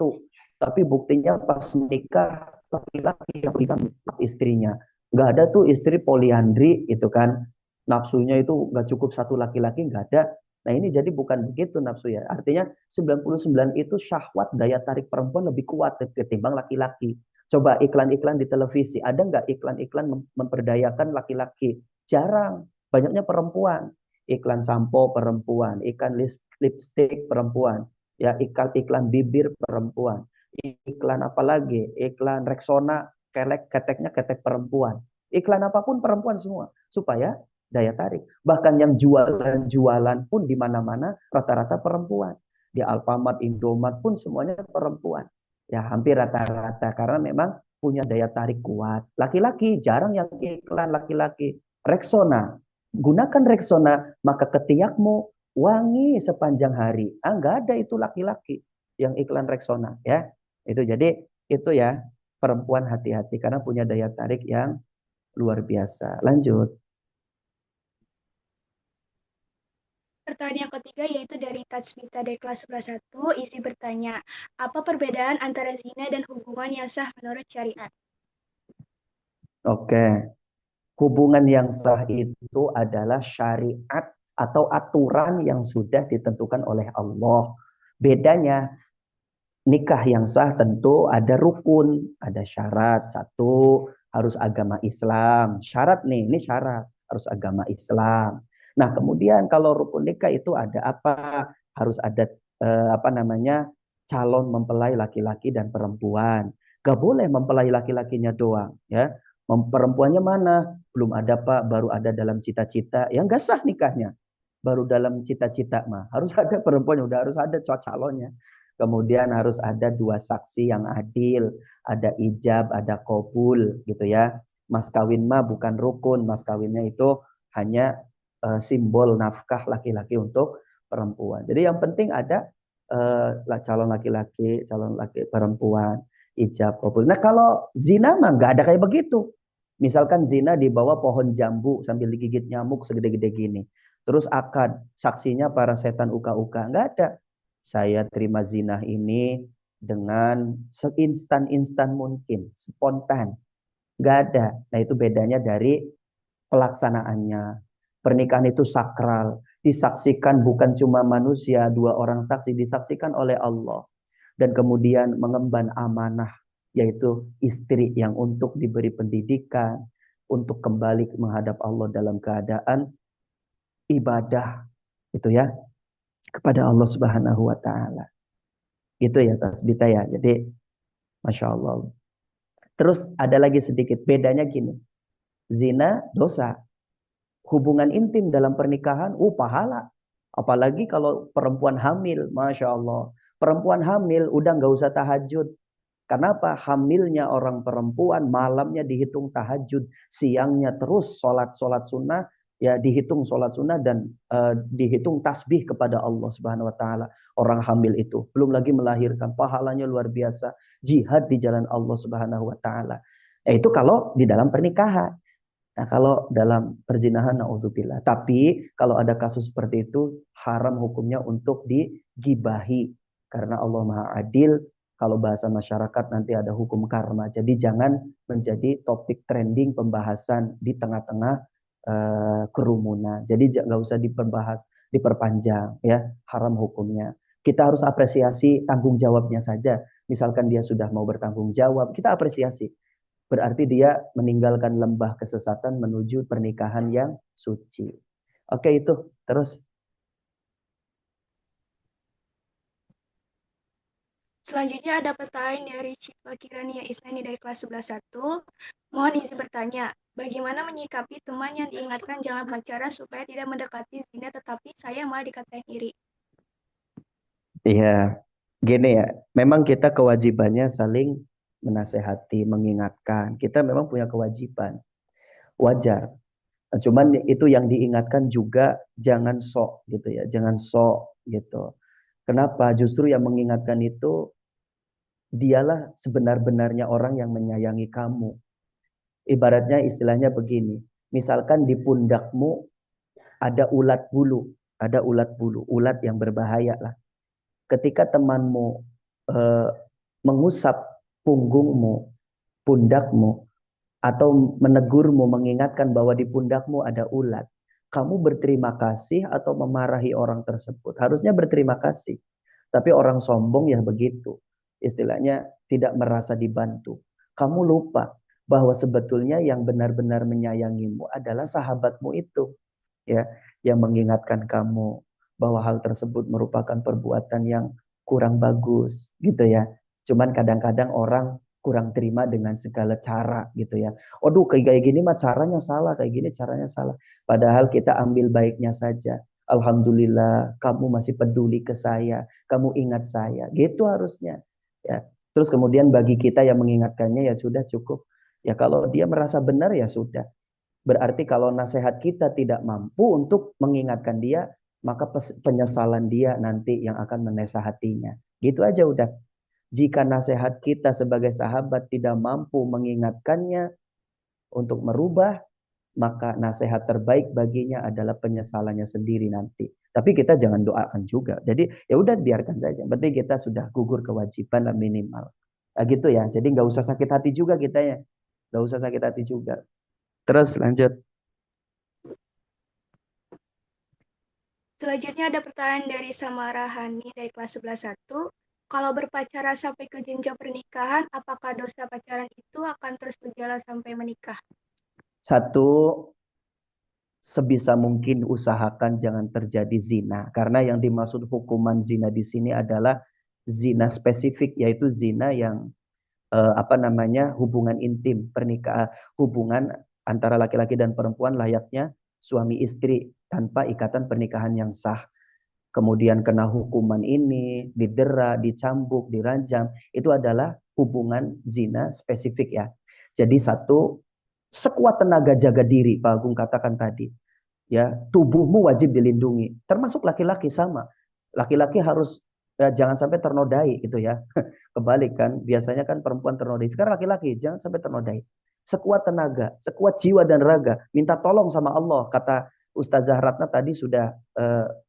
Tapi buktinya pas menikah, laki-laki yang pegang istrinya. Nggak ada tuh istri poliandri itu kan. Nafsunya itu nggak cukup 1 laki-laki, nggak ada. Nah, ini jadi bukan begitu nafsu ya. Artinya 99 itu syahwat, daya tarik perempuan lebih kuat ketimbang laki-laki. Coba iklan-iklan di televisi, ada nggak iklan-iklan memperdayakan laki-laki? Jarang. Banyaknya perempuan. Iklan sampo perempuan, iklan lipstick perempuan, ya iklan bibir perempuan, iklan apa lagi, iklan Rexona, keteknya ketek perempuan, iklan apapun perempuan semua, supaya daya tarik. Bahkan yang jualan-jualan pun di mana-mana rata-rata perempuan. Di Alfamart, Indomart pun semuanya perempuan. Ya hampir rata-rata, karena memang punya daya tarik kuat. Laki-laki jarang yang iklan laki-laki. Rexona, gunakan Rexona maka ketiakmu wangi sepanjang hari. Nggak ada itu laki-laki yang iklan Rexona ya. Itu jadi itu ya, perempuan hati-hati karena punya daya tarik yang luar biasa. Lanjut. Pertanyaan ketiga yaitu dari Tatsmita dari kelas 11 isi bertanya, apa perbedaan antara zina dan hubungan yang sah menurut syariat? Oke. Hubungan yang sah itu adalah syariat atau aturan yang sudah ditentukan oleh Allah. Bedanya, nikah yang sah tentu ada rukun, ada syarat. Satu, harus agama Islam. Syarat nih, ini syarat, harus agama Islam. Nah, kemudian kalau rukun nikah itu ada apa? Harus ada calon mempelai laki-laki dan perempuan. Gak boleh mempelai laki-lakinya doang, ya. Perempuannya mana? Belum ada Pak, baru ada dalam cita-cita. Ya nggak sah nikahnya. Baru dalam cita-cita mah. Harus ada perempuannya, udah harus ada calonnya. Kemudian harus ada 2 saksi yang adil, ada ijab, ada qabul gitu ya. Mas kawin mah bukan rukun, mas kawinnya itu hanya simbol nafkah laki-laki untuk perempuan. Jadi yang penting ada calon laki-laki, calon laki perempuan, ijab, qabul. Nah, kalau zina mah nggak ada kayak begitu. Misalkan zina di bawah pohon jambu sambil digigit nyamuk segede-gede gini. Terus akad, saksinya para setan uka-uka. Nggak ada. Saya terima zina ini dengan seinstan-instan mungkin, spontan. Nggak ada. Nah, itu bedanya dari pelaksanaannya. Pernikahan itu sakral. Disaksikan bukan cuma manusia, 2 orang saksi, disaksikan oleh Allah. Dan kemudian mengemban amanah, yaitu istri yang untuk diberi pendidikan, untuk kembali menghadap Allah dalam keadaan ibadah, itu ya, kepada Allah Subhanahu wa taala. Itu ya tasbita ya. Jadi Masya Allah. Terus ada lagi sedikit bedanya gini. Zina dosa. Hubungan intim dalam pernikahan, pahala. Apalagi kalau perempuan hamil, Masya Allah. Perempuan hamil udah nggak usah tahajud. Kenapa? Hamilnya orang perempuan, malamnya dihitung tahajud, siangnya terus sholat sunnah, ya dihitung sholat sunnah dan dihitung tasbih kepada Allah Subhanahu Wa Taala. Orang hamil itu, belum lagi melahirkan, pahalanya luar biasa, jihad di jalan Allah Subhanahu Wa Taala. Itu kalau di dalam pernikahan. Nah, kalau dalam perzinahan, na'udzubillah. Tapi kalau ada kasus seperti itu, haram hukumnya untuk digibahi. Karena Allah Maha Adil, Kalau bahasa masyarakat nanti ada hukum karma. Jadi jangan menjadi topik trending pembahasan di tengah-tengah kerumunan. Jadi nggak usah diperpanjang ya, haram hukumnya. Kita harus apresiasi tanggung jawabnya saja. Misalkan dia sudah mau bertanggung jawab, kita apresiasi. Berarti dia meninggalkan lembah kesesatan menuju pernikahan yang suci. Oke, itu. Terus Selanjutnya ada pertanyaan dari Cipa Kirania Isnani dari kelas 11.1. Mohon izin bertanya, bagaimana menyikapi teman yang diingatkan jangan pacaran supaya tidak mendekati zina tetapi saya malah dikatain iri? iya, gini ya, memang kita kewajibannya saling menasehati, mengingatkan. Kita memang punya kewajiban, wajar. Nah, cuman itu yang diingatkan juga jangan sok gitu ya, jangan sok gitu. Kenapa? Justru yang mengingatkan itu dialah sebenar-benarnya orang yang menyayangi kamu. Ibaratnya istilahnya begini, misalkan di pundakmu ada ulat bulu, ulat yang berbahaya lah. Ketika temanmu eh, mengusap punggungmu, pundakmu, atau menegurmu, mengingatkan bahwa di pundakmu ada ulat, kamu berterima kasih atau memarahi orang tersebut? Harusnya berterima kasih. Tapi orang sombong ya begitu. Istilahnya tidak merasa dibantu. Kamu lupa bahwa sebetulnya yang benar-benar menyayangimu adalah sahabatmu itu, ya, yang mengingatkan kamu bahwa hal tersebut merupakan perbuatan yang kurang bagus, gitu ya. Cuman kadang-kadang orang kurang terima dengan segala cara, gitu ya. Aduh, kayak gini mah caranya salah, kayak gini caranya salah. Padahal kita ambil baiknya saja. Alhamdulillah, kamu masih peduli ke saya, kamu ingat saya, gitu harusnya. Ya. Terus kemudian bagi kita yang mengingatkannya ya sudah cukup. Ya kalau dia merasa benar ya sudah. Berarti kalau nasihat kita tidak mampu untuk mengingatkan dia, maka penyesalan dia nanti yang akan menasehatinya. Gitu aja udah. Jika nasihat kita sebagai sahabat tidak mampu mengingatkannya untuk merubah, maka nasihat terbaik baginya adalah penyesalannya sendiri nanti. Tapi kita jangan doakan juga. Jadi ya udah biarkan saja. Berarti kita sudah gugur kewajiban lah minimal. Nah, gitu ya. Jadi nggak usah sakit hati juga kita ya. Nggak usah sakit hati juga. Terus lanjut. Selanjutnya ada pertanyaan dari Samara Hani dari kelas 11.1. Kalau berpacaran sampai ke jenjang pernikahan, apakah dosa pacaran itu akan terus berjalan sampai menikah? Satu, sebisa mungkin usahakan jangan terjadi zina. Karena yang dimaksud hukuman zina di sini adalah zina spesifik, yaitu zina yang hubungan intim, pernikahan, hubungan antara laki-laki dan perempuan layaknya suami istri tanpa ikatan pernikahan yang sah. Kemudian kena hukuman ini, didera, dicambuk, dirajam, itu adalah hubungan zina spesifik ya. Jadi satu, sekuat tenaga jaga diri, Pak Agung katakan tadi. Ya, tubuhmu wajib dilindungi. Termasuk laki-laki sama. Laki-laki harus jangan sampai ternodai gitu ya. Kebalik kan, biasanya kan perempuan ternodai. Sekarang laki-laki jangan sampai ternodai. Sekuat tenaga, sekuat jiwa dan raga, minta tolong sama Allah. Kata Ustazah Ratna tadi sudah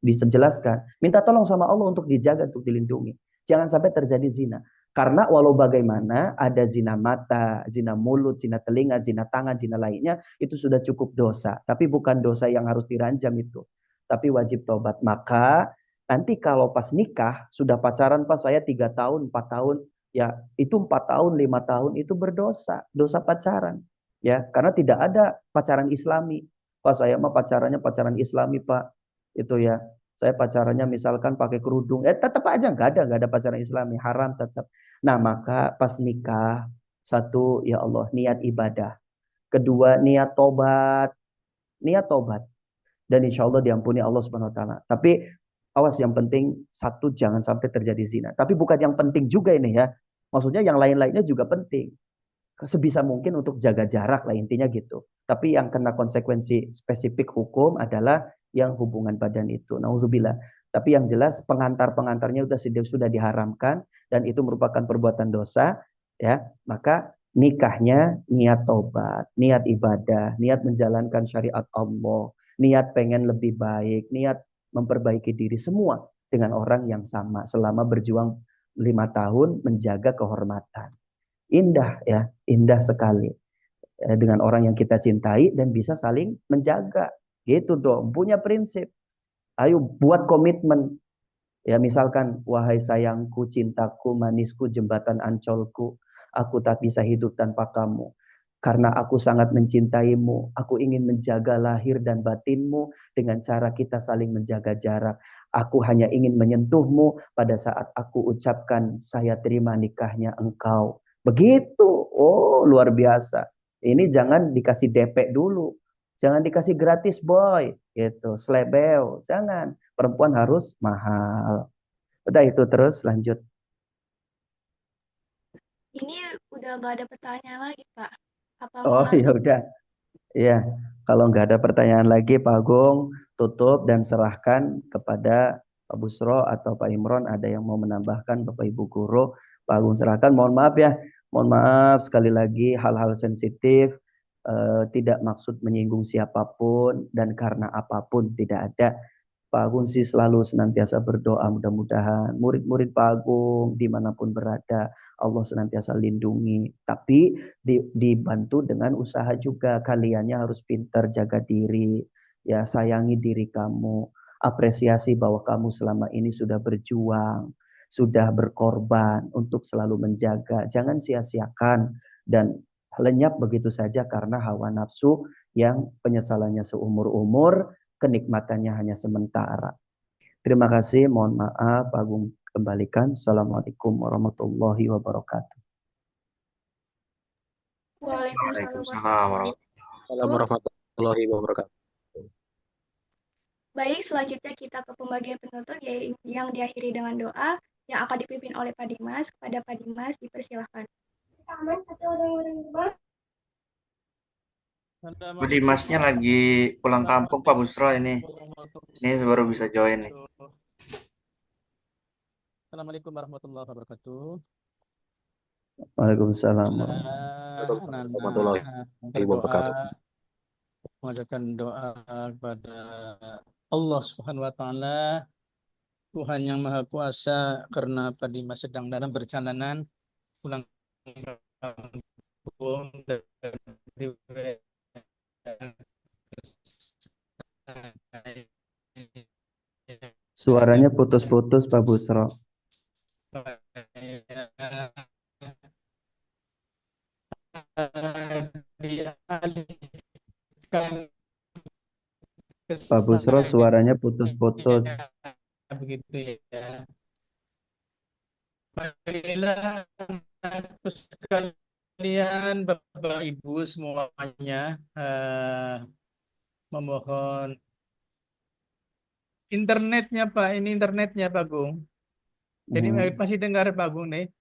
dijelaskan. Minta tolong sama Allah untuk dijaga, untuk dilindungi. Jangan sampai terjadi zina. Karena walau bagaimana ada zina mata, zina mulut, zina telinga, zina tangan, zina lainnya, itu sudah cukup dosa. Tapi bukan dosa yang harus diranjam itu. Tapi wajib tobat. Maka nanti kalau pas nikah, sudah pacaran pas saya 3 tahun, 4 tahun, ya itu 4 tahun, 5 tahun itu berdosa. Dosa pacaran. Ya, karena tidak ada pacaran islami. Pak saya mah pacarannya pacaran islami Pak. Itu ya. Saya pacarannya misalkan pakai kerudung. Tetap aja nggak ada pacaran islami. Haram tetap. Nah maka pas nikah. Satu ya Allah niat ibadah. Kedua niat tobat. Niat tobat. Dan insya Allah diampuni Allah Subhanahu Wa Taala. Tapi awas yang penting satu jangan sampai terjadi zina. Tapi bukan yang penting juga ini ya. Maksudnya yang lain-lainnya juga penting. Sebisa mungkin untuk jaga jarak lah intinya gitu. Tapi yang kena konsekuensi spesifik hukum adalah yang hubungan badan itu. Nauzubillah. Tapi yang jelas pengantar-pengantarnya sudah diharamkan dan itu merupakan perbuatan dosa, ya. Maka nikahnya niat tobat, niat ibadah, niat menjalankan syariat Allah, niat pengen lebih baik, niat memperbaiki diri semua dengan orang yang sama selama berjuang tahun menjaga kehormatan. Indah ya, indah sekali. Dengan orang yang kita cintai dan bisa saling menjaga. Gitu dong, punya prinsip. Ayo buat komitmen. Ya misalkan, wahai sayangku, cintaku, manisku, jembatan ancolku, aku tak bisa hidup tanpa kamu. Karena aku sangat mencintaimu, aku ingin menjaga lahir dan batinmu dengan cara kita saling menjaga jarak. Aku hanya ingin menyentuhmu pada saat aku ucapkan saya terima nikahnya engkau. Begitu, oh luar biasa. Ini jangan dikasih DP dulu. Jangan dikasih gratis boy, gitu, slebeo, jangan. Perempuan harus mahal. Udah itu terus lanjut. Ini udah nggak ada pertanyaan lagi, Pak. Apa Oh mau ya langsung? udah. Iya, kalau nggak ada pertanyaan lagi Pak Agung, tutup dan serahkan kepada Pak Busro atau Pak Imron. Ada yang mau menambahkan Bapak Ibu Guru? Pak Agung serahkan. Mohon maaf ya, mohon maaf sekali lagi hal-hal sensitif. Tidak maksud menyinggung siapapun dan karena apapun tidak ada. Pak Agung sih selalu senantiasa berdoa mudah-mudahan murid-murid Pak Agung dimanapun berada Allah senantiasa lindungi. Tapi dibantu dengan usaha juga. Kaliannya harus pintar jaga diri. Ya sayangi diri kamu. Apresiasi bahwa kamu selama ini sudah berjuang. Sudah berkorban untuk selalu menjaga. Jangan sia-siakan dan lenyap begitu saja karena hawa nafsu yang penyesalannya seumur-umur, kenikmatannya hanya sementara. Terima kasih, mohon maaf, Pak Agung kembalikan. Assalamualaikum warahmatullahi wabarakatuh. Waalaikumsalam warahmatullahi wabarakatuh. Baik, selanjutnya kita ke pembagian penutup yang diakhiri dengan doa yang akan dipimpin oleh Pak Dimas. Kepada Pak Dimas dipersilahkan. Bu Dimasnya lagi pulang kampung Pak Busro ini. Ini baru bisa join nih. Assalamualaikum warahmatullahi wabarakatuh. Waalaikumsalam. Warahmatullahi wabarakatuh. Mengajarkan doa kepada Allah Subhanahu wa taala, Tuhan yang Maha Kuasa, karena Pak Dimas sedang dalam perjalanan pulang kampung dari Suaranya putus-putus Pak Busro. Pak Busro suaranya putus-putus. Begitu ya. Marilah sekalian Bapak Ibu semuanya memohon internetnya Pak, ini internetnya Pak Gung. Jadi masih dengar Pak Gung nih?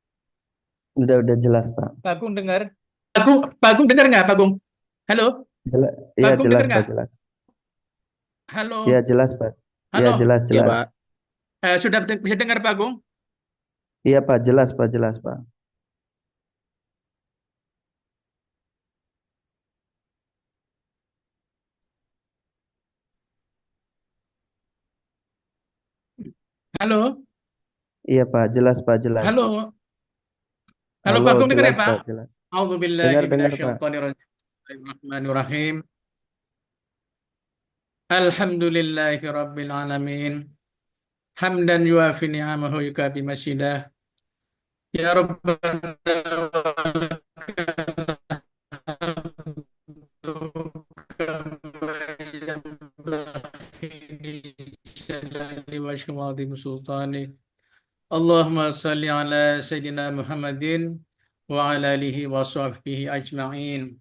Udah jelas Pak. Pak Gung dengar? Pak Gung dengar nggak Pak Gung? Halo? Iya jelas Pak, jelas. Halo? Iya jelas Pak. Iya jelas. Iya Pak. Sudah bisa dengar Pak Gung? Iya Pak, jelas Pak, jelas Pak. Halo? Iya Pak, jelas Pak, jelas. Halo? Halo Pak Gung dengar ya Pak? Jelas. A'udzubillahi Dengar Pak. Bismillahirrahmanirrahim. Alhamdulillahi rabbil alamin. Hamdan yuafi ni'amahu yukabi masyidah. Ya Rabbana Allahumma salli ala Sayyidina Muhammadin wa ala alihi wa sahbihi ajma'in.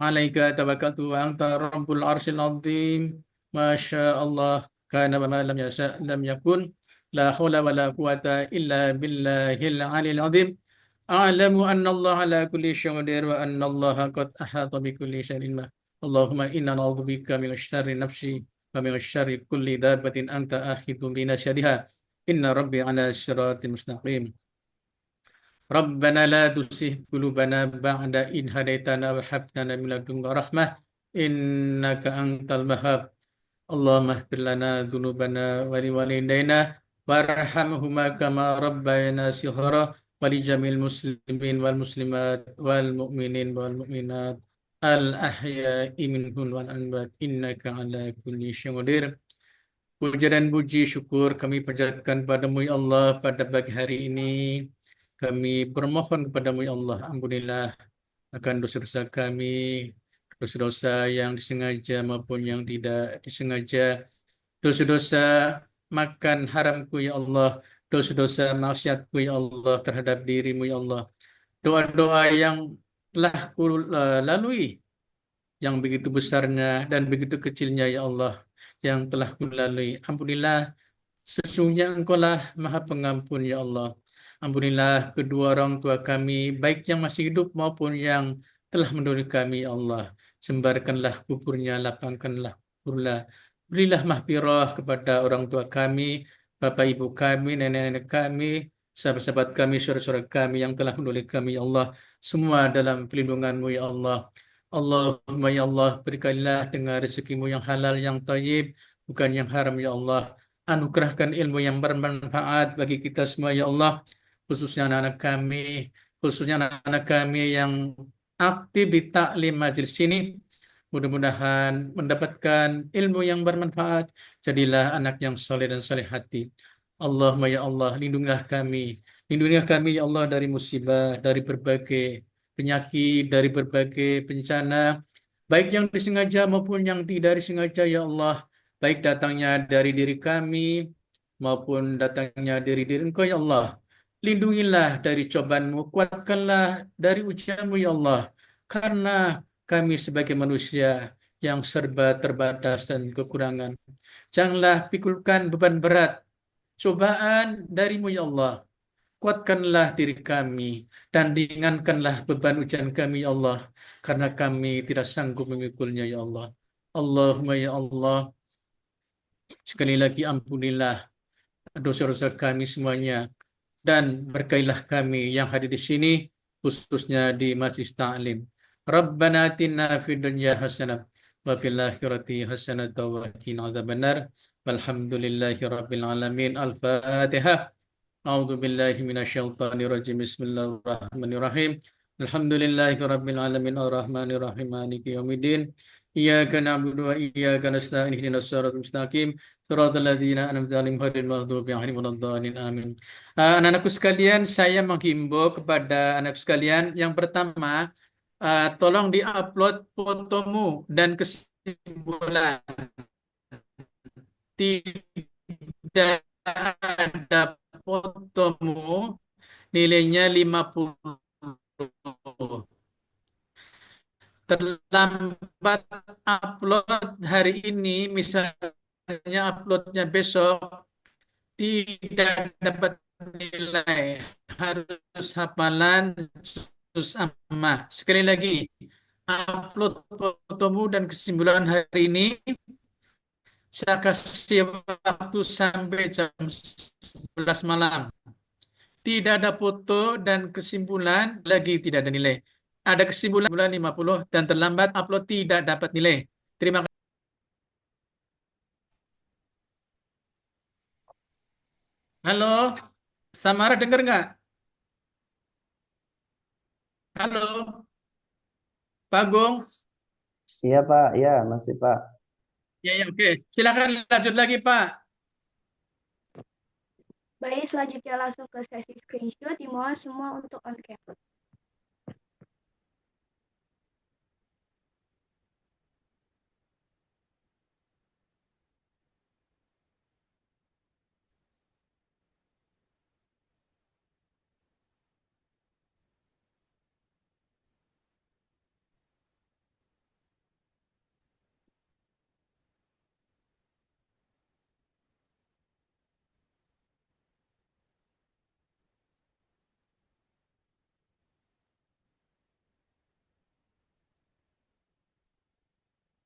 Alaika tawakkaltu wa anta rabbul arsyil azim. Masya Allah, kana wa ma lam yasha lam yakun. La hawla wa la quwata illa billahil aliyil azim. A'lamu anna Allah ala kulli syai'in qadir wa anna Allah qad ahata bi kulli syai'in ilma. Allahumma inna na'udzubika min syarri nafsi wa min syarri kulli dabbatin anta akhidun bi nasyadiha. Inna rabbi ala siratin mustaqim. Rabbana la tuzigh qulubana ba'da idh hadaitana wa hab lana min ladunka rahmah innaka antal wahhab. Allahumma ighfir lana dzunubana wa liwalidayna warhamhuma kama rabbayana shighara wa li jamil muslimin wal muslimat wal mu'minin wal mu'minat al ahya'i minhum wal amwat innaka ala kulli syai'in qadir. Puja dan puji syukur kami panjatkan padamu ya Allah pada pagi hari ini. Kami bermohon kepadamu ya Allah, ampunilah akan dosa-dosa kami, dosa-dosa yang disengaja maupun yang tidak disengaja, dosa-dosa makan haramku ya Allah, dosa-dosa maksiatku ya Allah terhadap dirimu ya Allah. Doa-doa yang telah ku lalui, yang begitu besarnya dan begitu kecilnya ya Allah, yang telah ku lalui. Ampunilah, sesungguhnya Engkaulah Maha Pengampun ya Allah. Ampunilah kedua orang tua kami, baik yang masih hidup maupun yang telah mendahului kami ya Allah. Sembarkanlah kuburnya, lapangkanlah kuburlah. Berilah mahfirah kepada orang tua kami, bapak ibu kami, nenek-nenek kami, sahabat-sahabat kami, saudara-saudara kami yang telah mendahului kami ya Allah. Semua dalam pelindungan-Mu ya Allah. Allahumma ya Allah, berikanlah dengan rezekimu yang halal, yang thayyib, bukan yang haram ya Allah. Anugerahkan ilmu yang bermanfaat bagi kita semua ya Allah, khususnya anak-anak kami, khususnya anak-anak kami yang aktif di taklim majelis ini. Mudah-mudahan mendapatkan ilmu yang bermanfaat, jadilah anak yang saleh dan saleh hati. Allahumma ya Allah, lindungilah kami ya Allah dari musibah, dari berbagai penyakit, dari berbagai bencana, baik yang disengaja maupun yang tidak disengaja ya Allah, baik datangnya dari diri kami maupun datangnya dari diri Engkau ya Allah. Lindungilah dari cobaanmu, kuatkanlah dari ujianmu ya Allah, karena kami sebagai manusia yang serba terbatas dan kekurangan. Janganlah pikulkan beban berat, cobaan darimu ya Allah. Kuatkanlah diri kami dan ringankanlah beban ujian kami ya Allah, karena kami tidak sanggup memikulnya ya Allah. Allahumma ya Allah, sekali lagi ampunilah dosa-dosa kami semuanya dan berkailah kami yang hadir di sini, khususnya di Masjid Ta'lim. Rabbana atina fid dunya hasanah wa fil akhirati hasanah wa qina adzabannar. Walhamdulillahi rabbil alamin. Al-Fatihah. A'udzu billahi minasyaitonir rajim. Bismillahirrahmanirrahim. Alhamdulillahi rabbil alamin arrahmanir rahim maliki yaumiddin. Iyyaka na'budu wa iyyaka nasta'in ihdinas siratal mustaqim siratal ladzina an'amta 'alaihim ghairil maghdubi 'alaihim waladdallin. Amin. Anak-anakku sekalian, saya menghimbau kepada anak sekalian, yang pertama, tolong diupload fotomu dan kesimpulan. Tidak ada fotomu, nilainya 50. Terlambat upload hari ini, misalnya uploadnya besok, tidak dapat nilai. Harus hafalan juz ammah. Sekali lagi, upload fotomu dan kesimpulan hari ini. Saya kasih waktu sampai jam 11 malam. Tidak ada foto dan kesimpulan, lagi tidak ada nilai. Ada kesimpulan 50 dan terlambat upload tidak dapat nilai. Terima kasih. Halo, Samara dengar nggak? Halo, Pak Agung. Iya Pak, iya masih Pak. Ya, ya, oke. Silakan lanjut lagi, Pak. Baik, selanjutnya langsung ke sesi screenshot. Dimohon semua untuk on cam.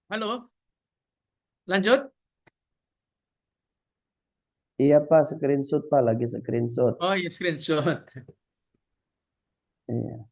Halo, lanjut. Iya Pak, screenshot Pak, lagi screenshot. Oh ya, screenshot. Iya.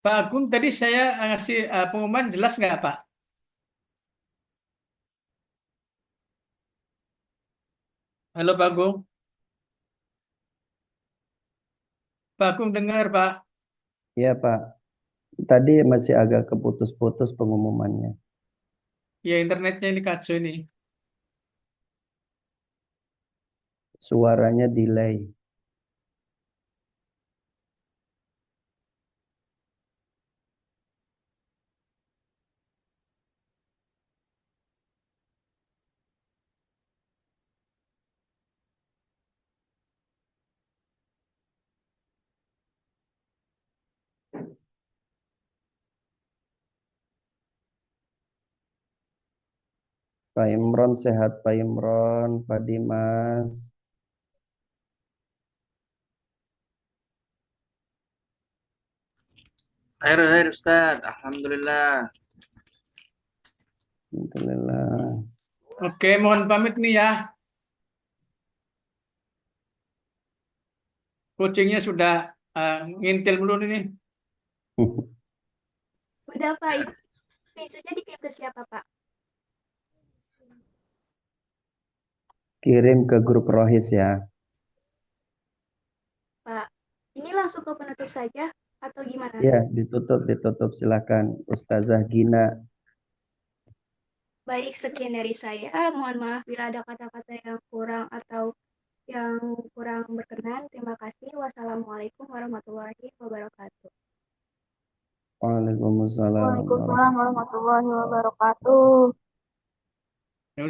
Pak Agung, tadi saya ngasih pengumuman jelas nggak, Pak? Halo Pak Agung. Pak Agung dengar, Pak. Iya Pak, tadi masih agak keputus-putus pengumumannya. Ya internetnya ini kacau ini. Suaranya delay. Pak Imron sehat, Pak Imron, Pak Dimas. Air Ustaz. Alhamdulillah. Alhamdulillah. Oke, mohon pamit nih ya. Coachingnya sudah ngintil dulu nih. Udah Pak, itu isunya dikirim ke siapa Pak? Kirim ke grup Rohis ya. Pak, ini langsung ke penutup saja atau gimana? Ya, ditutup silakan. Ustazah Gina. Baik, sekian dari saya. Mohon maaf bila ada kata-kata yang kurang atau yang kurang berkenan. Terima kasih. Wassalamualaikum warahmatullahi wabarakatuh. Waalaikumsalam. Waalaikumsalam warahmatullahi wabarakatuh. Ya,